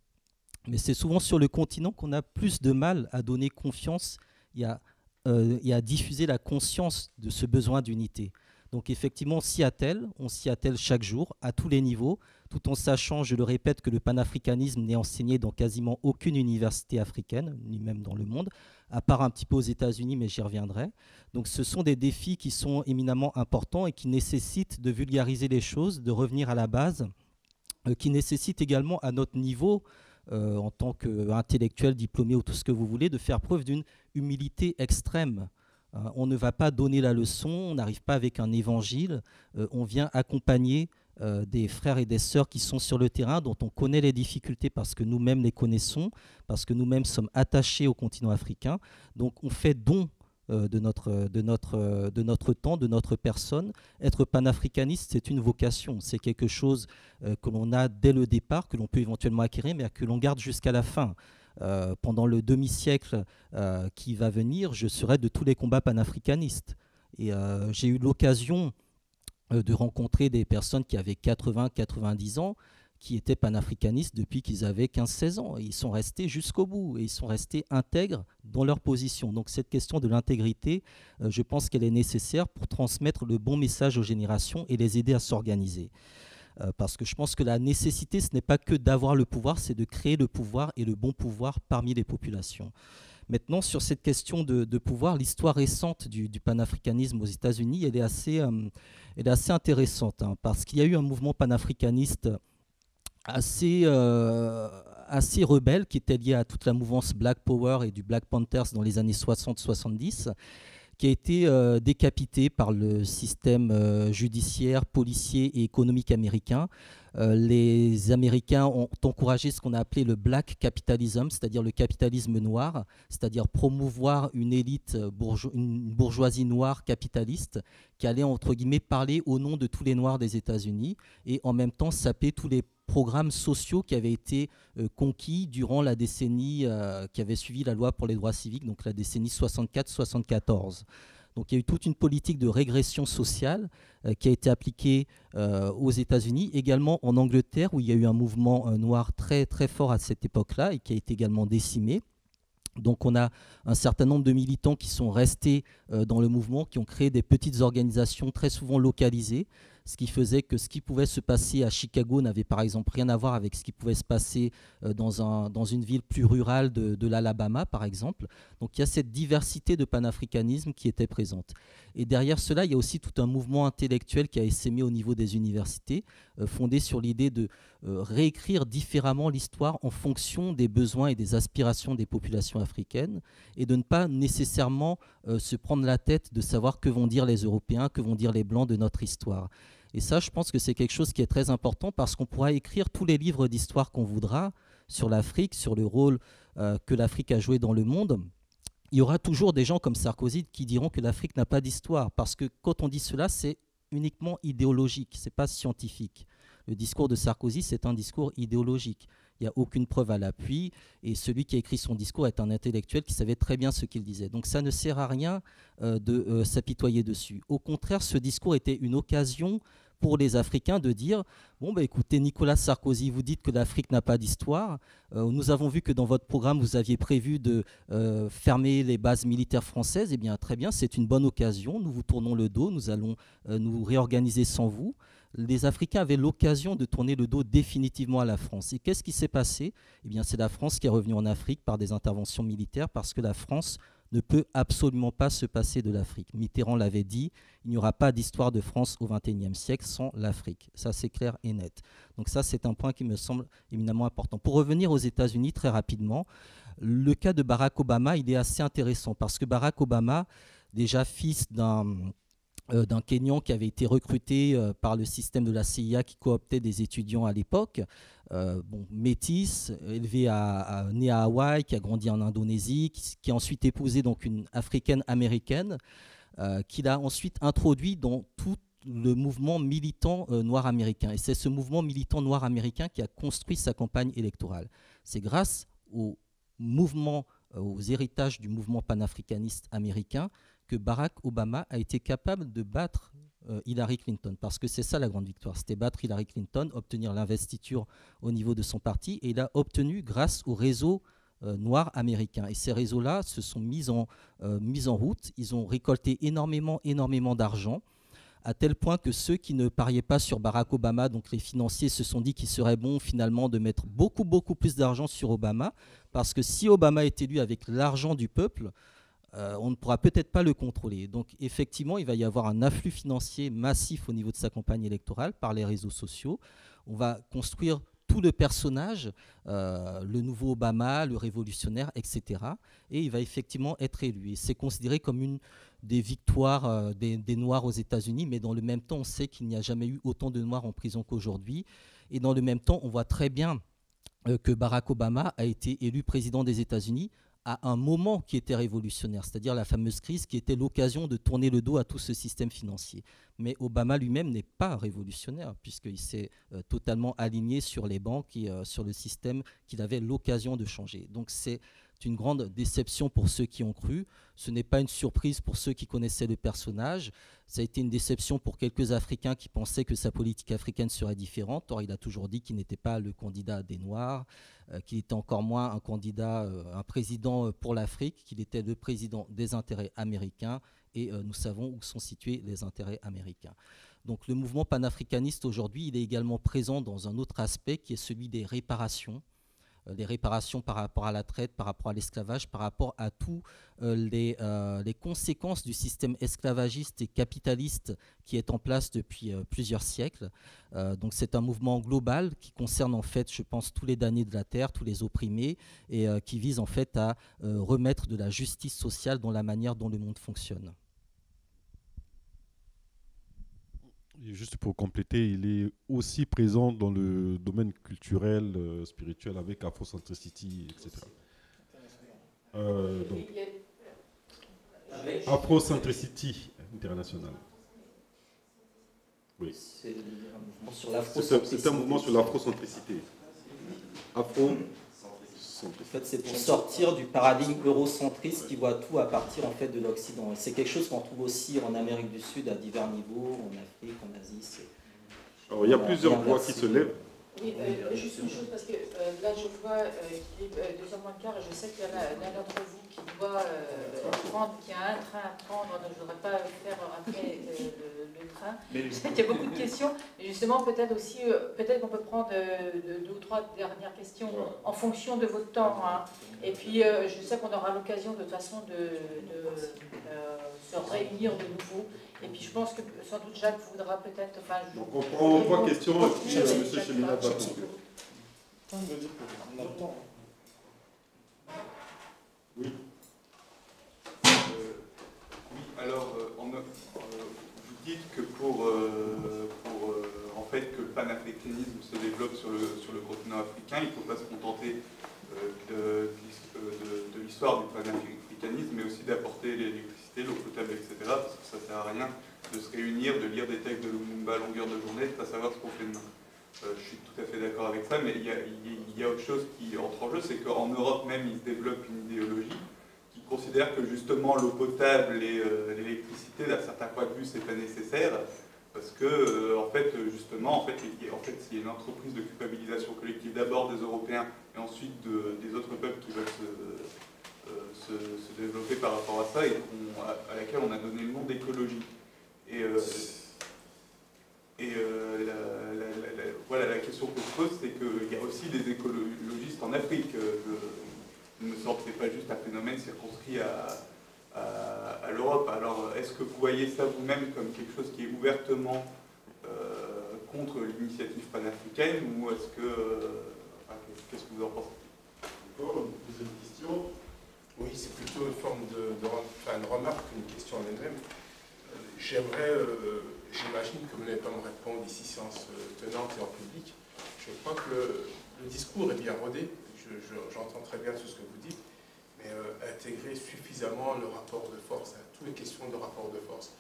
Speaker 11: Mais c'est souvent sur le continent qu'on a plus de mal à donner confiance et à diffuser la conscience de ce besoin d'unité. Donc effectivement, on s'y attelle chaque jour, à tous les niveaux, tout en sachant, je le répète, que le panafricanisme n'est enseigné dans quasiment aucune université africaine, ni même dans le monde, à part un petit peu aux États-Unis, mais j'y reviendrai. Donc ce sont des défis qui sont éminemment importants et qui nécessitent de vulgariser les choses, de revenir à la base, qui nécessite également à notre niveau, en tant qu'intellectuel, diplômé ou tout ce que vous voulez, de faire preuve d'une humilité extrême. On ne va pas donner la leçon, on n'arrive pas avec un évangile, on vient accompagner des frères et des sœurs qui sont sur le terrain, dont on connaît les difficultés parce que nous-mêmes les connaissons, parce que nous-mêmes sommes attachés au continent africain. Donc on fait don de notre temps, de notre personne. Être panafricaniste, c'est une vocation, c'est quelque chose que l'on a dès le départ, que l'on peut éventuellement acquérir, mais que l'on garde jusqu'à la fin. Pendant le demi-siècle qui va venir, je serai de tous les combats panafricanistes. Et j'ai eu l'occasion de rencontrer des personnes qui avaient 80, 90 ans, qui étaient panafricanistes depuis qu'ils avaient 15-16 ans. Et ils sont restés jusqu'au bout et ils sont restés intègres dans leur position. Donc cette question de l'intégrité, je pense qu'elle est nécessaire pour transmettre le bon message aux générations et les aider à s'organiser. Parce que je pense que la nécessité, ce n'est pas que d'avoir le pouvoir, c'est de créer le pouvoir et le bon pouvoir parmi les populations. Maintenant, sur cette question de pouvoir, l'histoire récente du panafricanisme aux États-Unis, elle est assez intéressante, hein, parce qu'il y a eu un mouvement panafricaniste assez rebelle qui était lié à toute la mouvance Black Power et du Black Panthers dans les années 60-70, qui a été décapité par le système judiciaire, policier et économique américain. Les Américains ont encouragé ce qu'on a appelé le black capitalism, c'est-à-dire le capitalisme noir, c'est-à-dire promouvoir une élite, une bourgeoisie noire capitaliste qui allait, entre guillemets, parler au nom de tous les Noirs des États-Unis et en même temps saper tous les programmes sociaux qui avaient été conquis durant la décennie qui avait suivi la loi pour les droits civiques, donc la décennie 64-74. Donc il y a eu toute une politique de régression sociale qui a été appliquée aux États-Unis, également en Angleterre, où il y a eu un mouvement noir très, très fort à cette époque-là et qui a été également décimé. Donc on a un certain nombre de militants qui sont restés dans le mouvement, qui ont créé des petites organisations très souvent localisées, ce qui faisait que ce qui pouvait se passer à Chicago n'avait par exemple rien à voir avec ce qui pouvait se passer dans une ville plus rurale de l'Alabama, par exemple. Donc il y a cette diversité de panafricanisme qui était présente. Et derrière cela, il y a aussi tout un mouvement intellectuel qui a essaimé au niveau des universités, fondé sur l'idée de réécrire différemment l'histoire en fonction des besoins et des aspirations des populations africaines, et de ne pas nécessairement se prendre la tête de savoir que vont dire les Européens, que vont dire les Blancs de notre histoire. Et ça, je pense que c'est quelque chose qui est très important parce qu'on pourra écrire tous les livres d'histoire qu'on voudra sur l'Afrique, sur le rôle que l'Afrique a joué dans le monde. Il y aura toujours des gens comme Sarkozy qui diront que l'Afrique n'a pas d'histoire, parce que quand on dit cela, c'est uniquement idéologique, ce n'est pas scientifique. Le discours de Sarkozy, c'est un discours idéologique. Il n'y a aucune preuve à l'appui, et celui qui a écrit son discours est un intellectuel qui savait très bien ce qu'il disait. Donc ça ne sert à rien de s'apitoyer dessus. Au contraire, ce discours était une occasion pour les Africains de dire « Bon, bah, écoutez, Nicolas Sarkozy, vous dites que l'Afrique n'a pas d'histoire. Nous avons vu que dans votre programme, vous aviez prévu de fermer les bases militaires françaises. Eh bien, très bien, c'est une bonne occasion. Nous vous tournons le dos. Nous allons nous réorganiser sans vous. » Les Africains avaient l'occasion de tourner le dos définitivement à la France. Et qu'est-ce qui s'est passé ? Eh bien, c'est la France qui est revenue en Afrique par des interventions militaires, parce que la France ne peut absolument pas se passer de l'Afrique. Mitterrand l'avait dit, il n'y aura pas d'histoire de France au XXIe siècle sans l'Afrique. Ça, c'est clair et net. Donc ça, c'est un point qui me semble éminemment important. Pour revenir aux États-Unis très rapidement, le cas de Barack Obama, il est assez intéressant, parce que Barack Obama, déjà fils d'un Kenyan qui avait été recruté par le système de la CIA qui cooptait des étudiants à l'époque, métis, élevé né à Hawaï, qui a grandi en Indonésie, qui a ensuite épousé donc une africaine-américaine, qu'il a ensuite introduit dans tout le mouvement militant noir américain. Et c'est ce mouvement militant noir américain qui a construit sa campagne électorale. C'est grâce au mouvement, aux héritages du mouvement panafricaniste américain que Barack Obama a été capable de battre Hillary Clinton, parce que c'est ça la grande victoire, c'était battre Hillary Clinton, obtenir l'investiture au niveau de son parti, et il a obtenu grâce au réseau noir américain. Et ces réseaux-là se sont mis en route, ils ont récolté énormément d'argent, à tel point que ceux qui ne pariaient pas sur Barack Obama, donc les financiers, se sont dit qu'il serait bon finalement de mettre beaucoup plus d'argent sur Obama, parce que si Obama est élu avec l'argent du peuple, on ne pourra peut-être pas le contrôler. Donc effectivement, il va y avoir un afflux financier massif au niveau de sa campagne électorale par les réseaux sociaux. On va construire tout le personnage, le nouveau Obama, le révolutionnaire, etc. Et il va effectivement être élu. Et c'est considéré comme une des victoires des Noirs aux États-Unis, mais dans le même temps, on sait qu'il n'y a jamais eu autant de Noirs en prison qu'aujourd'hui. Et dans le même temps, on voit très bien que Barack Obama a été élu président des États-Unis à un moment qui était révolutionnaire, c'est-à-dire la fameuse crise qui était l'occasion de tourner le dos à tout ce système financier. Mais Obama lui-même n'est pas révolutionnaire, puisqu'il s'est totalement aligné sur les banques et sur le système qu'il avait l'occasion de changer. Donc c'est une grande déception pour ceux qui ont cru. Ce n'est pas une surprise pour ceux qui connaissaient le personnage. Ça a été une déception pour quelques Africains qui pensaient que sa politique africaine serait différente. Or, il a toujours dit qu'il n'était pas le candidat des Noirs, qu'il était encore moins un candidat, un président pour l'Afrique, qu'il était le président des intérêts américains. Et nous savons où sont situés les intérêts américains. Donc le mouvement panafricaniste aujourd'hui, il est également présent dans un autre aspect qui est celui des réparations. Les réparations par rapport à la traite, par rapport à l'esclavage, par rapport à tous les conséquences du système esclavagiste et capitaliste qui est en place depuis plusieurs siècles. Donc c'est un mouvement global qui concerne en fait, je pense, tous les damnés de la terre, tous les opprimés, et qui vise en fait à remettre de la justice sociale dans la manière dont le monde fonctionne.
Speaker 3: Et juste pour compléter, il est aussi présent dans le domaine culturel, spirituel, avec Afrocentricity, etc. Donc, Afrocentricity International. Oui. C'est un mouvement sur l'afrocentricité.
Speaker 11: En fait, c'est pour sortir du paradigme eurocentriste qui voit tout à partir en fait de l'Occident. C'est quelque chose qu'on trouve aussi en Amérique du Sud à divers niveaux, en Afrique, en Asie.
Speaker 3: Alors, il y a plusieurs voix qui se lèvent.
Speaker 4: Oui, juste une chose, parce que là je vois qu'il est 2h moins le quart et je sais qu'il y en a l'un d'entre vous qui doit prendre, qui a un train à prendre, donc je ne voudrais pas faire rater le train. Je sais qu'il y a beaucoup de questions, et justement peut-être aussi, peut-être qu'on peut prendre 2 ou 3 dernières questions en fonction de votre temps. Hein. Et puis je sais qu'on aura l'occasion de toute façon de se réunir de nouveau. Et puis je pense que sans doute Jacques voudra peut-être... Enfin,
Speaker 3: donc on prend 3 questions et puis M. Cheminade va conclure.
Speaker 6: Oui. Oui, alors vous dites que en fait que le panafricanisme se développe sur le continent africain, il ne faut pas se contenter de l'histoire du panafricanisme, mais aussi d'apporter l'électricité, l'eau potable, etc. Parce que ça ne sert à rien de se réunir, de lire des textes de Lumumba à longueur de journée, de ne pas savoir ce qu'on fait demain. Je suis tout à fait d'accord avec ça, mais il y a autre chose qui entre en jeu, c'est qu'en Europe même, il se développe une idéologie qui considère que justement l'eau potable et l'électricité, d'un certain point de vue, c'est pas nécessaire, parce que en fait, justement, il y a une entreprise de culpabilisation collective d'abord des Européens et ensuite des autres peuples qui veulent se développer par rapport à ça et à laquelle on a donné le nom d'écologie. Voilà, la question qu'on se pose, c'est qu'il y a aussi des écologistes en Afrique. Il me semble que ce n'est pas juste un phénomène circonscrit à l'Europe. Alors, est-ce que vous voyez ça vous-même comme quelque chose qui est ouvertement contre l'initiative panafricaine, ou est-ce que... qu'est-ce que vous en pensez?
Speaker 12: Encore une deuxième question. Oui, c'est plutôt une forme une remarque qu'une question en elle-même. J'imagine que vous n'allez pas me répondre ici séance tenante et en public. Je crois que le discours est bien rodé, j'entends très bien tout ce que vous dites, mais intégrer suffisamment le rapport de force, toutes les questions de rapport de force.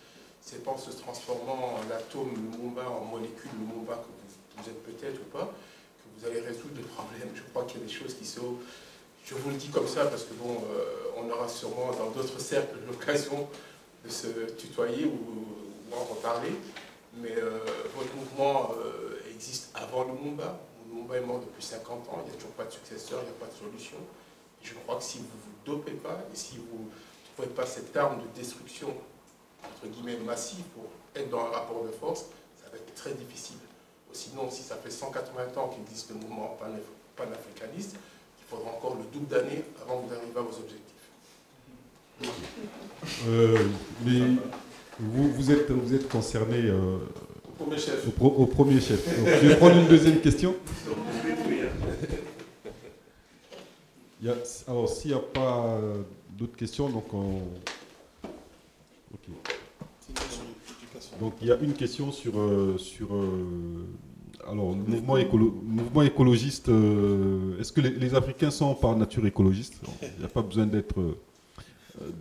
Speaker 12: C'est pas en se transformant en atome Lumumba, en molécule Lumumba, que vous êtes peut-être ou pas, que vous allez résoudre le problème. Je crois qu'il y a des choses qui sont... Je vous le dis comme ça parce que bon, on aura sûrement dans d'autres cercles l'occasion de se tutoyer ou en reparler, mais votre mouvement existe avant Lumumba. Lumumba est mort depuis 50 ans, il n'y a toujours pas de successeur, il n'y a pas de solution. Et je crois que si vous ne vous dopez pas et si vous ne trouvez pas cette arme de destruction, entre guillemets, massive pour être dans un rapport de force, ça va être très difficile. Sinon, si ça fait 180 ans qu'il existe le mouvement panafricaniste, il faudra encore le double d'années avant que vous arriviez à vos objectifs.
Speaker 3: Mais vous êtes concerné
Speaker 1: Premier chef.
Speaker 3: au premier chef. Donc, je vais prendre une deuxième question. Alors, s'il n'y a pas d'autres questions, donc on... Ok. Donc, il y a une question sur alors, le mouvement écologiste. Est-ce que les Africains sont par nature écologistes? Il n'y a pas besoin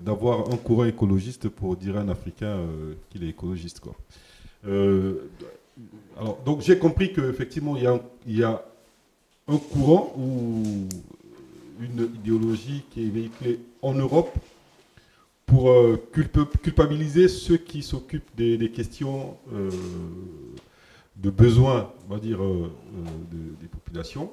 Speaker 3: d'avoir un courant écologiste pour dire à un Africain qu'il est écologiste, quoi. Alors, donc j'ai compris qu'effectivement, il y a un courant ou une idéologie qui est véhiculée en Europe pour culpabiliser ceux qui s'occupent des questions de besoins, on va dire, des populations,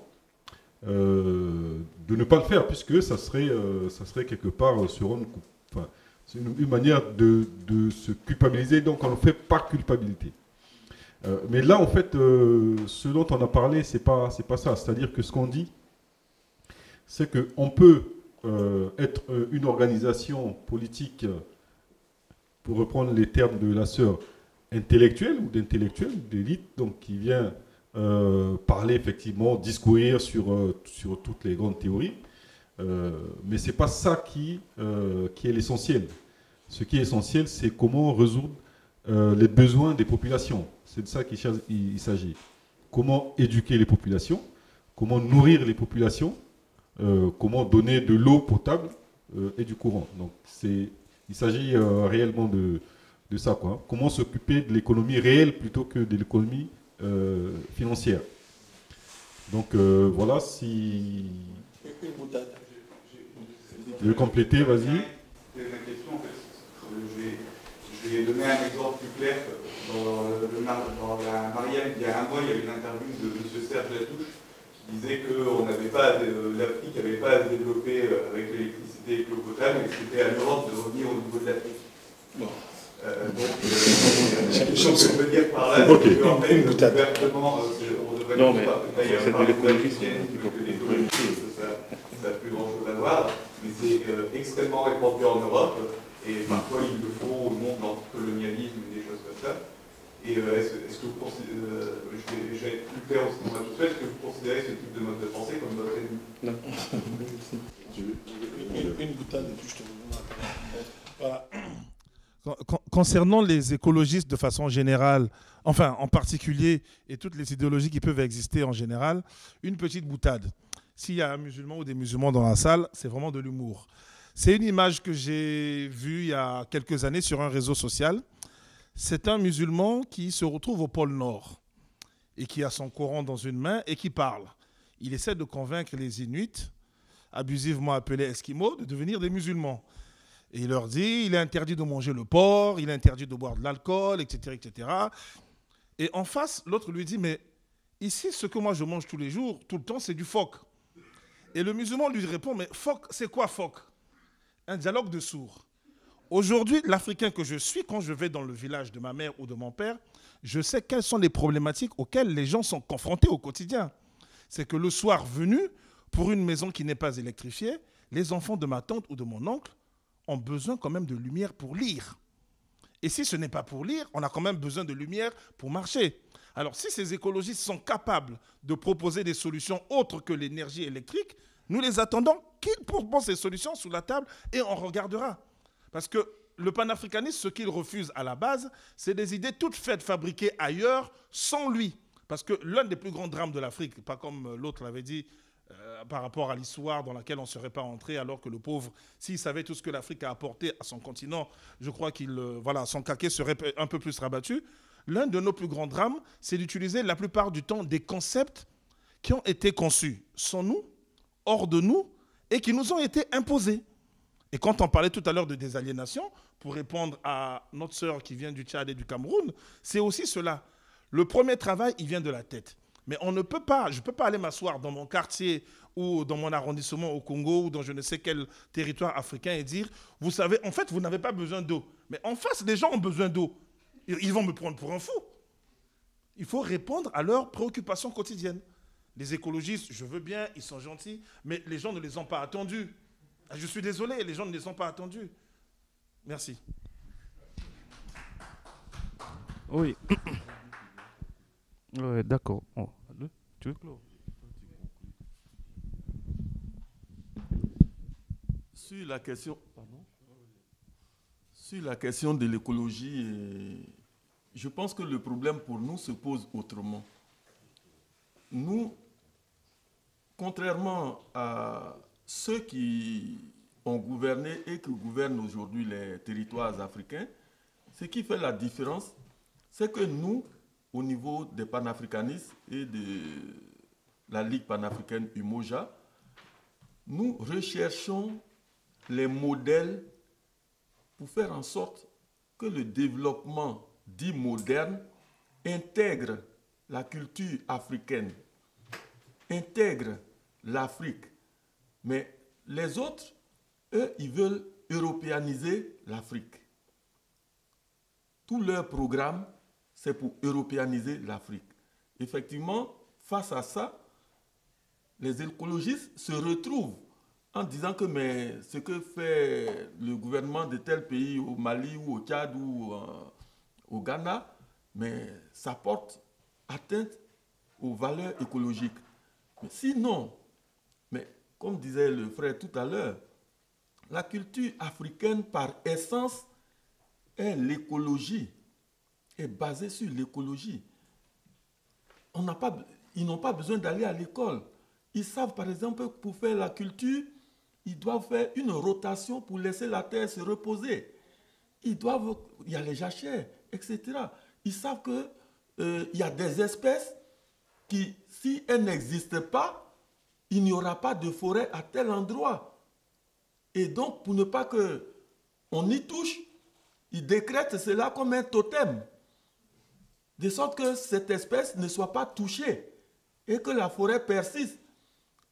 Speaker 3: de ne pas le faire, puisque ça serait quelque part se rendre, enfin, c'est une manière de se culpabiliser, donc on ne fait pas culpabilité. Mais là, en fait, ce dont on a parlé, c'est pas ça. C'est-à-dire que ce qu'on dit, c'est qu'on peut être une organisation politique, pour reprendre les termes de la sœur, intellectuelle ou d'intellectuelle, d'élite, donc qui vient parler effectivement, discourir sur toutes les grandes théories. Mais ce n'est pas ça qui est l'essentiel. Ce qui est essentiel, c'est comment résoudre les besoins des populations. C'est de ça qu'il s'agit. Comment éduquer les populations, comment nourrir les populations, comment donner de l'eau potable et du courant. Donc il s'agit réellement de ça, quoi. Comment s'occuper de l'économie réelle plutôt que de l'économie financière. Donc voilà, si...
Speaker 1: Une boutade.
Speaker 3: Je vais compléter, vas-y.
Speaker 6: Ma question, en fait, je vais donner un exemple plus clair. Dans la Marianne, il y a un mois, il y avait une interview de M. Serge Latouche qui disait que l'Afrique n'avait pas à se développer avec l'électricité et l'eau potable, et que c'était à l'Europe de revenir au niveau de l'Afrique. Bon. Je peux dire par là,
Speaker 3: okay.
Speaker 6: qu'en fait, le gouvernement, on devrait
Speaker 2: non, mais
Speaker 6: c'est
Speaker 2: de l'écologie,
Speaker 6: ça n'a plus grand-chose à voir, mais c'est extrêmement répandu en Europe, et parfois il le faut au monde dans le colonialisme et des choses comme ça. Et est-ce que vous considérez, je vais être plus clair aussi dans ma tout est-ce que vous considérez ce type de mode de pensée comme votre ennemi?
Speaker 2: Non.
Speaker 1: Une boutade et puis je te voilà. Concernant les écologistes de façon générale, enfin en particulier, et toutes les idéologies qui peuvent exister en général, une petite boutade. S'il y a un musulman ou des musulmans dans la salle, c'est vraiment de l'humour. C'est une image que j'ai vue il y a quelques années sur un réseau social. C'est un musulman qui se retrouve au pôle Nord et qui a son Coran dans une main et qui parle. Il essaie de convaincre les Inuits, abusivement appelés Esquimaux, de devenir des musulmans. Et il leur dit, il est interdit de manger le porc, il est interdit de boire de l'alcool, etc., etc. Et en face, l'autre lui dit, mais ici, ce que moi je mange tous les jours, tout le temps, c'est du phoque. Et le musulman lui répond, mais phoque, c'est quoi phoque? Un dialogue de sourds. Aujourd'hui, l'Africain que je suis, quand je vais dans le village de ma mère ou de mon père, je sais quelles sont les problématiques auxquelles les gens sont confrontés au quotidien. C'est que le soir venu, pour une maison qui n'est pas électrifiée, les enfants de ma tante ou de mon oncle ont besoin quand même de lumière pour lire. Et si ce n'est pas pour lire, on a quand même besoin de lumière pour marcher. Alors si ces écologistes sont capables de proposer des solutions autres que l'énergie électrique, nous les attendons qu'ils proposent ces solutions sous la table et on regardera. Parce que le panafricanisme, ce qu'il refuse à la base, c'est des idées toutes faites, fabriquées ailleurs, sans lui. Parce que l'un des plus grands drames de l'Afrique, pas comme l'autre l'avait dit, par rapport à l'histoire dans laquelle on ne serait pas entré, alors que le pauvre, s'il savait tout ce que l'Afrique a apporté à son continent, je crois qu'il, son caquet serait un peu plus rabattu. L'un de nos plus grands drames, c'est d'utiliser la plupart du temps des concepts qui ont été conçus sans nous, hors de nous, et qui nous ont été imposés. Et quand on parlait tout à l'heure de désaliénation, pour répondre à notre sœur qui vient du Tchad et du Cameroun, c'est aussi cela. Le premier travail, il vient de la tête. Mais on ne peut pas, je ne peux pas aller m'asseoir dans mon quartier ou dans mon arrondissement au Congo ou dans je ne sais quel territoire africain et dire, vous savez, en fait, vous n'avez pas besoin d'eau. Mais en face, les gens ont besoin d'eau. Ils vont me prendre pour un fou. Il faut répondre à leurs préoccupations quotidiennes. Les écologistes, je veux bien, ils sont gentils, mais les gens ne les ont pas attendus. Je suis désolé, les gens ne les ont pas attendus. Merci.
Speaker 10: Oui. Ouais, d'accord. Oh, tu veux clore?
Speaker 9: Sur la question de l'écologie, je pense que le problème pour nous se pose autrement. Nous, contrairement à ceux qui ont gouverné et qui gouvernent aujourd'hui les territoires africains, ce qui fait la différence, c'est que nous, au niveau des panafricanistes et de la Ligue panafricaine UMOJA, nous recherchons les modèles pour faire en sorte que le développement dit moderne intègre la culture africaine, intègre l'Afrique. Mais les autres, eux, ils veulent européaniser l'Afrique. Tout leur programme, c'est pour européaniser l'Afrique. Effectivement, face à ça, les écologistes se retrouvent en disant que mais ce que fait le gouvernement de tel pays, au Mali ou au Tchad ou au Ghana, mais ça porte atteinte aux valeurs écologiques. Mais sinon, mais comme disait le frère tout à l'heure, la culture africaine par essence est l'écologie, est basée sur l'écologie. Ils n'ont pas besoin d'aller à l'école. Ils savent par exemple que pour faire la culture, ils doivent faire une rotation pour laisser la terre se reposer. Il y a les jachères, etc. Ils savent qu'il y a des espèces qui, si elles n'existent pas, il n'y aura pas de forêt à tel endroit. Et donc, pour ne pas qu'on y touche, ils décrètent cela comme un totem, de sorte que cette espèce ne soit pas touchée et que la forêt persiste.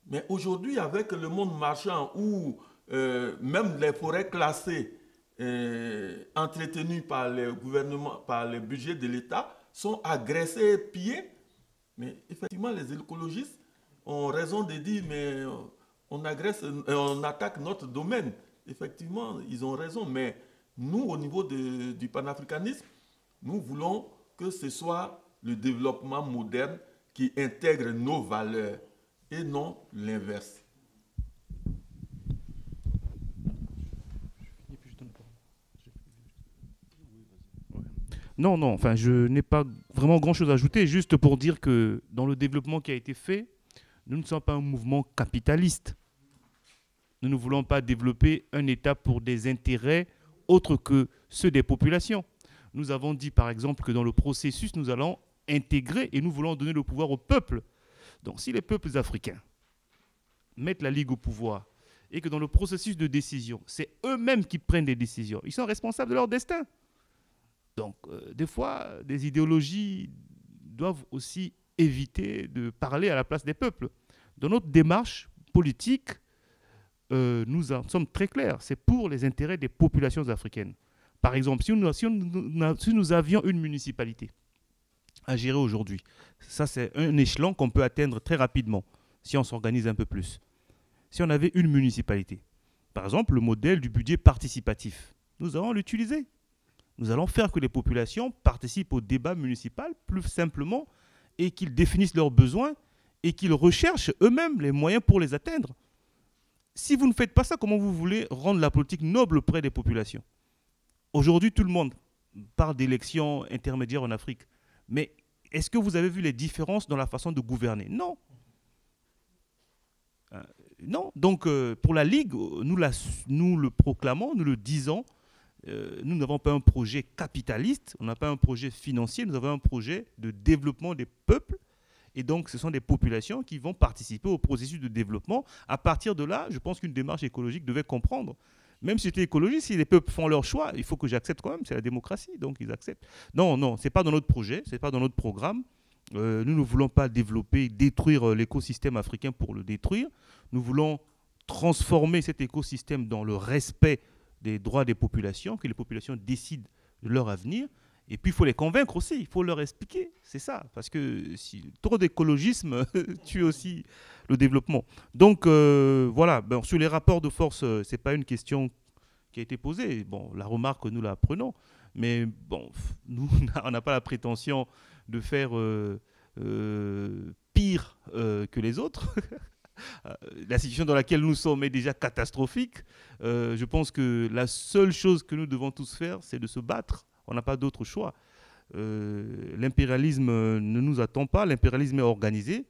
Speaker 9: Mais aujourd'hui, avec le monde marchand où même les forêts classées entretenues par les gouvernements, par les budgets de l'État, sont agressées, pillées, mais effectivement, les écologistes ont raison de dire, mais on attaque notre domaine. Effectivement, ils ont raison, mais nous, au niveau du panafricanisme, nous voulons que ce soit le développement moderne qui intègre nos valeurs et non l'inverse.
Speaker 10: Non, enfin, je n'ai pas vraiment grand-chose à ajouter, juste pour dire que dans le développement qui a été fait, nous ne sommes pas un mouvement capitaliste. Nous ne voulons pas développer un État pour des intérêts autres que ceux des populations. Nous avons dit, par exemple, que dans le processus, nous allons intégrer et nous voulons donner le pouvoir au peuple. Donc, si les peuples africains mettent la Ligue au pouvoir et que dans le processus de décision, c'est eux-mêmes qui prennent des décisions, ils sont responsables de leur destin. Donc, des fois, des idéologies doivent aussi éviter de parler à la place des peuples. Dans notre démarche politique, nous sommes très clairs. C'est pour les intérêts des populations africaines. Par exemple, si nous avions une municipalité à gérer aujourd'hui, ça c'est un échelon qu'on peut atteindre très rapidement si on s'organise un peu plus. Si on avait une municipalité, par exemple le modèle du budget participatif, nous allons l'utiliser. Nous allons faire que les populations participent au débat municipal plus simplement et qu'ils définissent leurs besoins et qu'ils recherchent eux-mêmes les moyens pour les atteindre. Si vous ne faites pas ça, comment vous voulez rendre la politique noble auprès des populations? Aujourd'hui, tout le monde parle d'élections intermédiaires en Afrique. Mais est-ce que vous avez vu les différences dans la façon de gouverner? Non. Non. Donc, pour la Ligue, nous le proclamons, nous le disons. Nous n'avons pas un projet capitaliste, on n'a pas un projet financier, nous avons un projet de développement des peuples. Et donc, ce sont des populations qui vont participer au processus de développement. À partir de là, je pense qu'une démarche écologique devait comprendre. Même si c'était écologique, si les peuples font leur choix, il faut que j'accepte quand même, c'est la démocratie, donc ils acceptent. Non, ce n'est pas dans notre projet, ce n'est pas dans notre programme. Nous ne voulons pas détruire l'écosystème africain pour le détruire. Nous voulons transformer cet écosystème dans le respect des droits des populations, que les populations décident de leur avenir. Et puis, il faut les convaincre aussi, il faut leur expliquer, c'est ça. Parce que trop d'écologisme tue aussi le développement. Donc, voilà, sur les rapports de force, ce n'est pas une question qui a été posée. Bon, la remarque, nous la prenons, mais bon, nous, on n'a pas la prétention de faire pire que les autres. La situation dans laquelle nous sommes est déjà catastrophique. Je pense que la seule chose que nous devons tous faire, c'est de se battre. On n'a pas d'autre choix. L'impérialisme ne nous attend pas. L'impérialisme est organisé.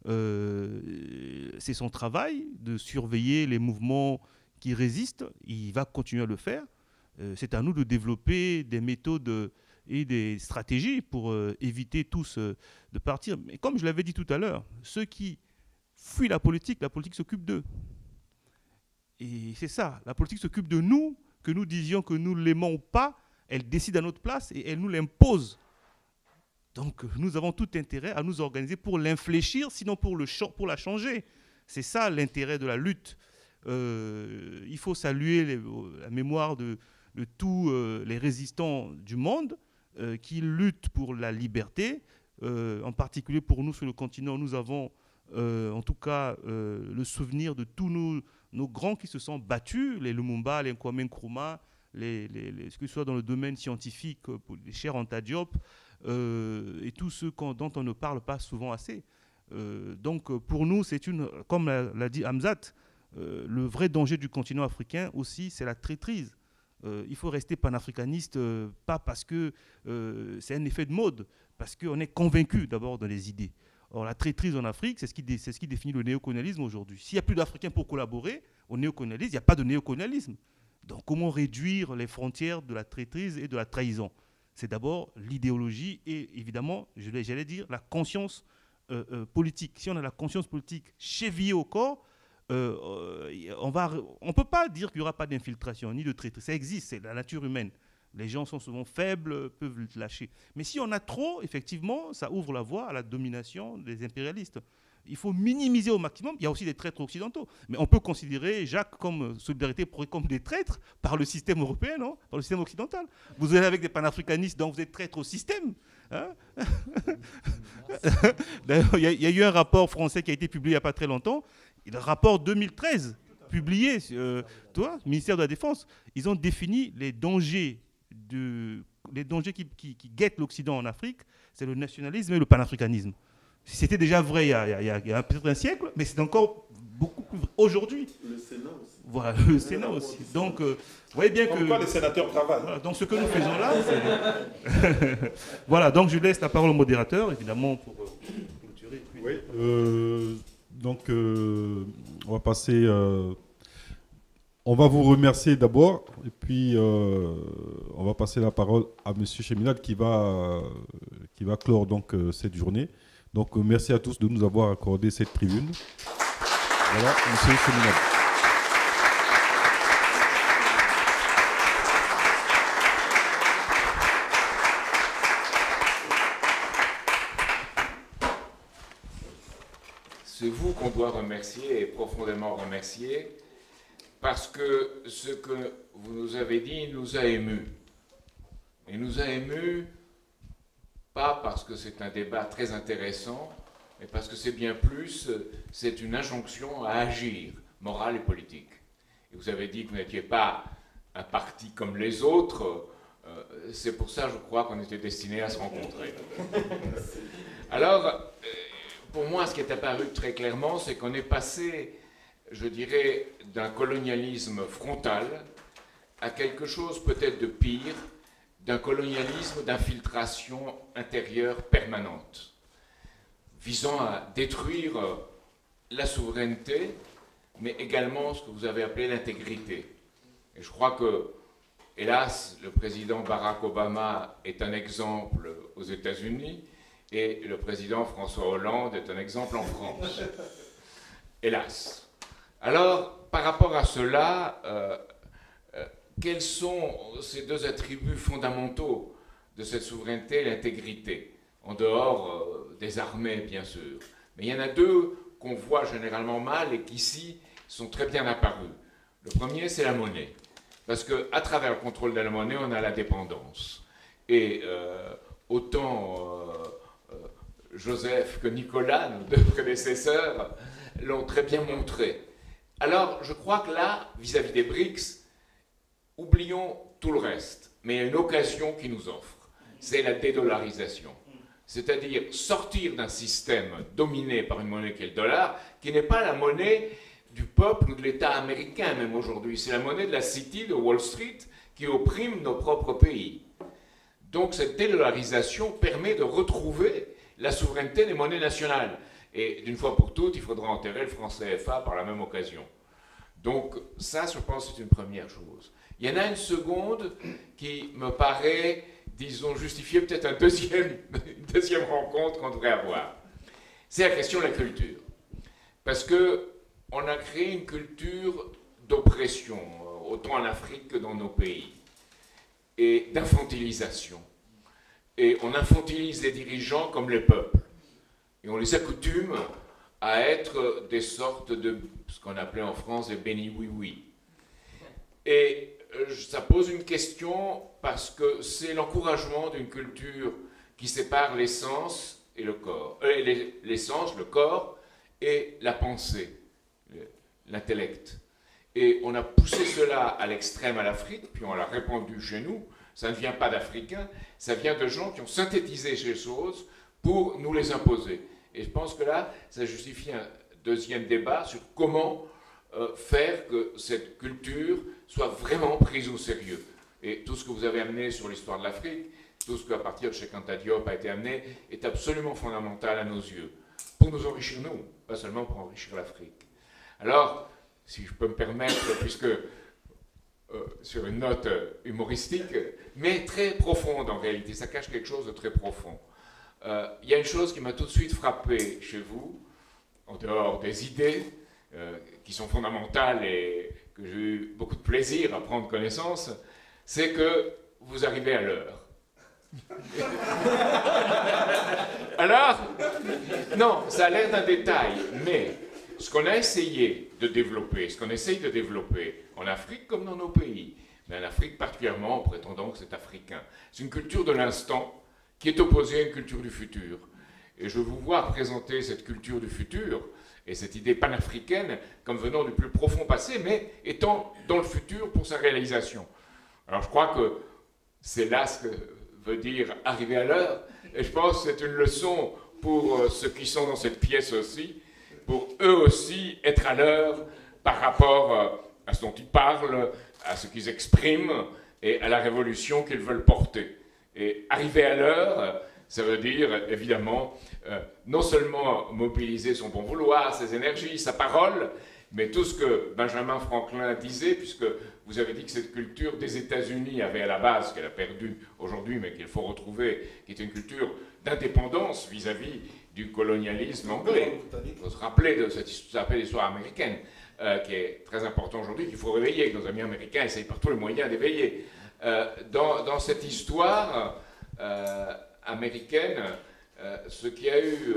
Speaker 10: C'est son travail de surveiller les mouvements qui résistent. Il va continuer à le faire. C'est à nous de développer des méthodes et des stratégies pour éviter tous de partir. Mais comme je l'avais dit tout à l'heure, ceux qui fuient la politique s'occupe d'eux. Et c'est ça, la politique s'occupe de nous, que nous disions que nous l'aimons ou pas, elle décide à notre place et elle nous l'impose. Donc nous avons tout intérêt à nous organiser pour l'infléchir, sinon pour la changer. C'est ça l'intérêt de la lutte. Il faut saluer la mémoire de tous les résistants du monde qui luttent pour la liberté. En particulier pour nous sur le continent, nous avons en tout cas le souvenir de tous nos grands qui se sont battus, les Lumumba, les Kwame Nkrumah, ce que ce soit dans le domaine scientifique, les chers Anta Diop, et tous ceux dont on ne parle pas souvent assez. Donc pour nous, c'est comme l'a dit Hamzat, le vrai danger du continent africain aussi, c'est la traîtrise. Il faut rester panafricaniste, pas parce que c'est un effet de mode, parce qu'on est convaincu d'abord dans les idées. Or, la traîtrise en Afrique, c'est ce qui définit le néocolonialisme aujourd'hui. S'il n'y a plus d'Africains pour collaborer au néocolonialisme, il n'y a pas de néocolonialisme. Donc, comment réduire les frontières de la traîtrise et de la trahison? C'est d'abord l'idéologie et, évidemment, j'allais dire, la conscience politique. Si on a la conscience politique chevillée au corps, on ne peut pas dire qu'il n'y aura pas d'infiltration ni de traîtrise. Ça existe, c'est la nature humaine. Les gens sont souvent faibles, peuvent lâcher. Mais si on a trop, effectivement, ça ouvre la voie à la domination des impérialistes. Il faut minimiser au maximum. Il y a aussi des traîtres occidentaux. Mais on peut considérer Jacques comme Solidarité comme des traîtres par le système européen, non? Par le système occidental. Vous êtes avec des panafricanistes, donc vous êtes traîtres au système. Hein? D'ailleurs, il y a eu un rapport français qui a été publié il n'y a pas très longtemps. Le rapport 2013, publié, ministère de la Défense, ils ont défini les dangers qui guettent l'Occident en Afrique, c'est le nationalisme et le panafricanisme. C'était déjà vrai il y a peut-être un siècle, mais c'est encore beaucoup plus vrai aujourd'hui.
Speaker 9: Le Sénat aussi.
Speaker 10: Voilà, le Sénat aussi. Donc, vous voyez bien que...
Speaker 1: Pourquoi les sénateurs travaillent?
Speaker 10: Voilà, donc, ce que nous faisons là, c'est... Voilà, donc je laisse la parole au modérateur, évidemment, pour clôturer.
Speaker 3: Oui, donc, on va passer... On va vous remercier d'abord, et puis on va passer la parole à M. Cheminade qui va clore donc, cette journée. Donc merci à tous de nous avoir accordé cette tribune. Voilà, M. Cheminade.
Speaker 13: C'est vous qu'on doit remercier et profondément remercier. Parce que ce que vous nous avez dit nous a émus. Il nous a émus, pas parce que c'est un débat très intéressant, mais parce que c'est bien plus, c'est une injonction à agir, morale et politique. Et vous avez dit que vous n'étiez pas un parti comme les autres, c'est pour ça, je crois, qu'on était destinés à se rencontrer. Alors, pour moi, ce qui est apparu très clairement, c'est qu'on est passé... je dirais, d'un colonialisme frontal à quelque chose peut-être de pire, d'un colonialisme d'infiltration intérieure permanente, visant à détruire la souveraineté, mais également ce que vous avez appelé l'intégrité. Et je crois que, hélas, le président Barack Obama est un exemple aux États-Unis et le président François Hollande est un exemple en France. Hélas. Alors, par rapport à cela, quels sont ces deux attributs fondamentaux de cette souveraineté et l'intégrité, en dehors des armées, bien sûr? Mais il y en a deux qu'on voit généralement mal et qui, ici, sont très bien apparus. Le premier, c'est la monnaie. Parce qu'à travers le contrôle de la monnaie, on a la dépendance. Et autant Joseph que Nicolas, nos deux prédécesseurs, l'ont très bien montré. Alors, je crois que là, vis-à-vis des BRICS, oublions tout le reste, mais il y a une occasion qui nous offre, c'est la dédollarisation. C'est-à-dire sortir d'un système dominé par une monnaie qui est le dollar, qui n'est pas la monnaie du peuple ou de l'État américain même aujourd'hui, c'est la monnaie de la City, de Wall Street, qui opprime nos propres pays. Donc cette dédollarisation permet de retrouver la souveraineté des monnaies nationales. Et d'une fois pour toutes, il faudra enterrer le franc CFA par la même occasion. Donc ça, je pense, c'est une première chose. Il y en a une seconde qui me paraît, disons, justifier peut-être une deuxième rencontre qu'on devrait avoir. C'est la question de la culture. Parce qu'on a créé une culture d'oppression, autant en Afrique que dans nos pays, et d'infantilisation. Et on infantilise les dirigeants comme les peuples. Et on les accoutume à être des sortes de, ce qu'on appelait en France, des béni-oui-oui. Et ça pose une question parce que c'est l'encouragement d'une culture qui sépare l'essence et le corps. L'essence, le corps et la pensée, l'intellect. Et on a poussé cela à l'extrême à l'Afrique, puis on l'a répandu chez nous. Ça ne vient pas d'Africains, ça vient de gens qui ont synthétisé ces choses pour nous les imposer. Et je pense que là, ça justifie un deuxième débat sur comment faire que cette culture soit vraiment prise au sérieux. Et tout ce que vous avez amené sur l'histoire de l'Afrique, tout ce qu'à partir de Cheikh Anta Diop a été amené, est absolument fondamental à nos yeux, pour nous enrichir nous, pas seulement pour enrichir l'Afrique. Alors, si je peux me permettre, puisque sur une note humoristique, mais très profonde en réalité, ça cache quelque chose de très profond. Il y a une chose qui m'a tout de suite frappé chez vous, en dehors des idées qui sont fondamentales et que j'ai eu beaucoup de plaisir à prendre connaissance, c'est que vous arrivez à l'heure. Alors, non, ça a l'air d'un détail, mais ce qu'on a essayé de développer, ce qu'on essaye de développer en Afrique comme dans nos pays, mais en Afrique particulièrement en prétendant que c'est africain, c'est une culture de l'instant qui est opposée à une culture du futur. Et je vous vois présenter cette culture du futur et cette idée panafricaine comme venant du plus profond passé, mais étant dans le futur pour sa réalisation. Alors je crois que c'est là ce que veut dire arriver à l'heure, et je pense que c'est une leçon pour ceux qui sont dans cette pièce aussi, pour eux aussi être à l'heure par rapport à ce dont ils parlent, à ce qu'ils expriment et à la révolution qu'ils veulent porter. Et arriver à l'heure, ça veut dire évidemment non seulement mobiliser son bon vouloir, ses énergies, sa parole, mais tout ce que Benjamin Franklin disait, puisque vous avez dit que cette culture des États-Unis avait à la base, qu'elle a perdue aujourd'hui, mais qu'il faut retrouver, qui est une culture d'indépendance vis-à-vis du colonialisme anglais. Il faut se rappeler de cette histoire américaine, qui est très importante aujourd'hui, qu'il faut réveiller, que nos amis américains essayent par tous les moyens d'éveiller. Dans cette histoire américaine, ce qui a eu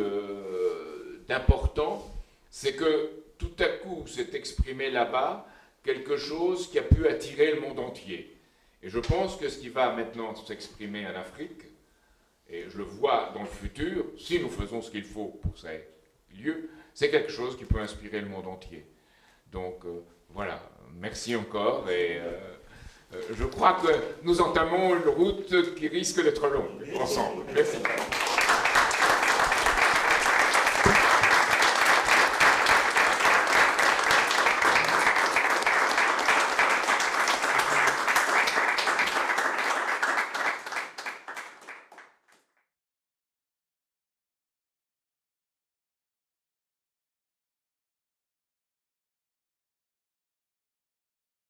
Speaker 13: d'important, c'est que tout à coup s'est exprimé là-bas quelque chose qui a pu attirer le monde entier. Et je pense que ce qui va maintenant s'exprimer en Afrique, et je le vois dans le futur, si nous faisons ce qu'il faut pour ça ait lieu, c'est quelque chose qui peut inspirer le monde entier. Donc voilà, merci encore, et je crois que nous entamons une route qui risque d'être longue ensemble. Merci.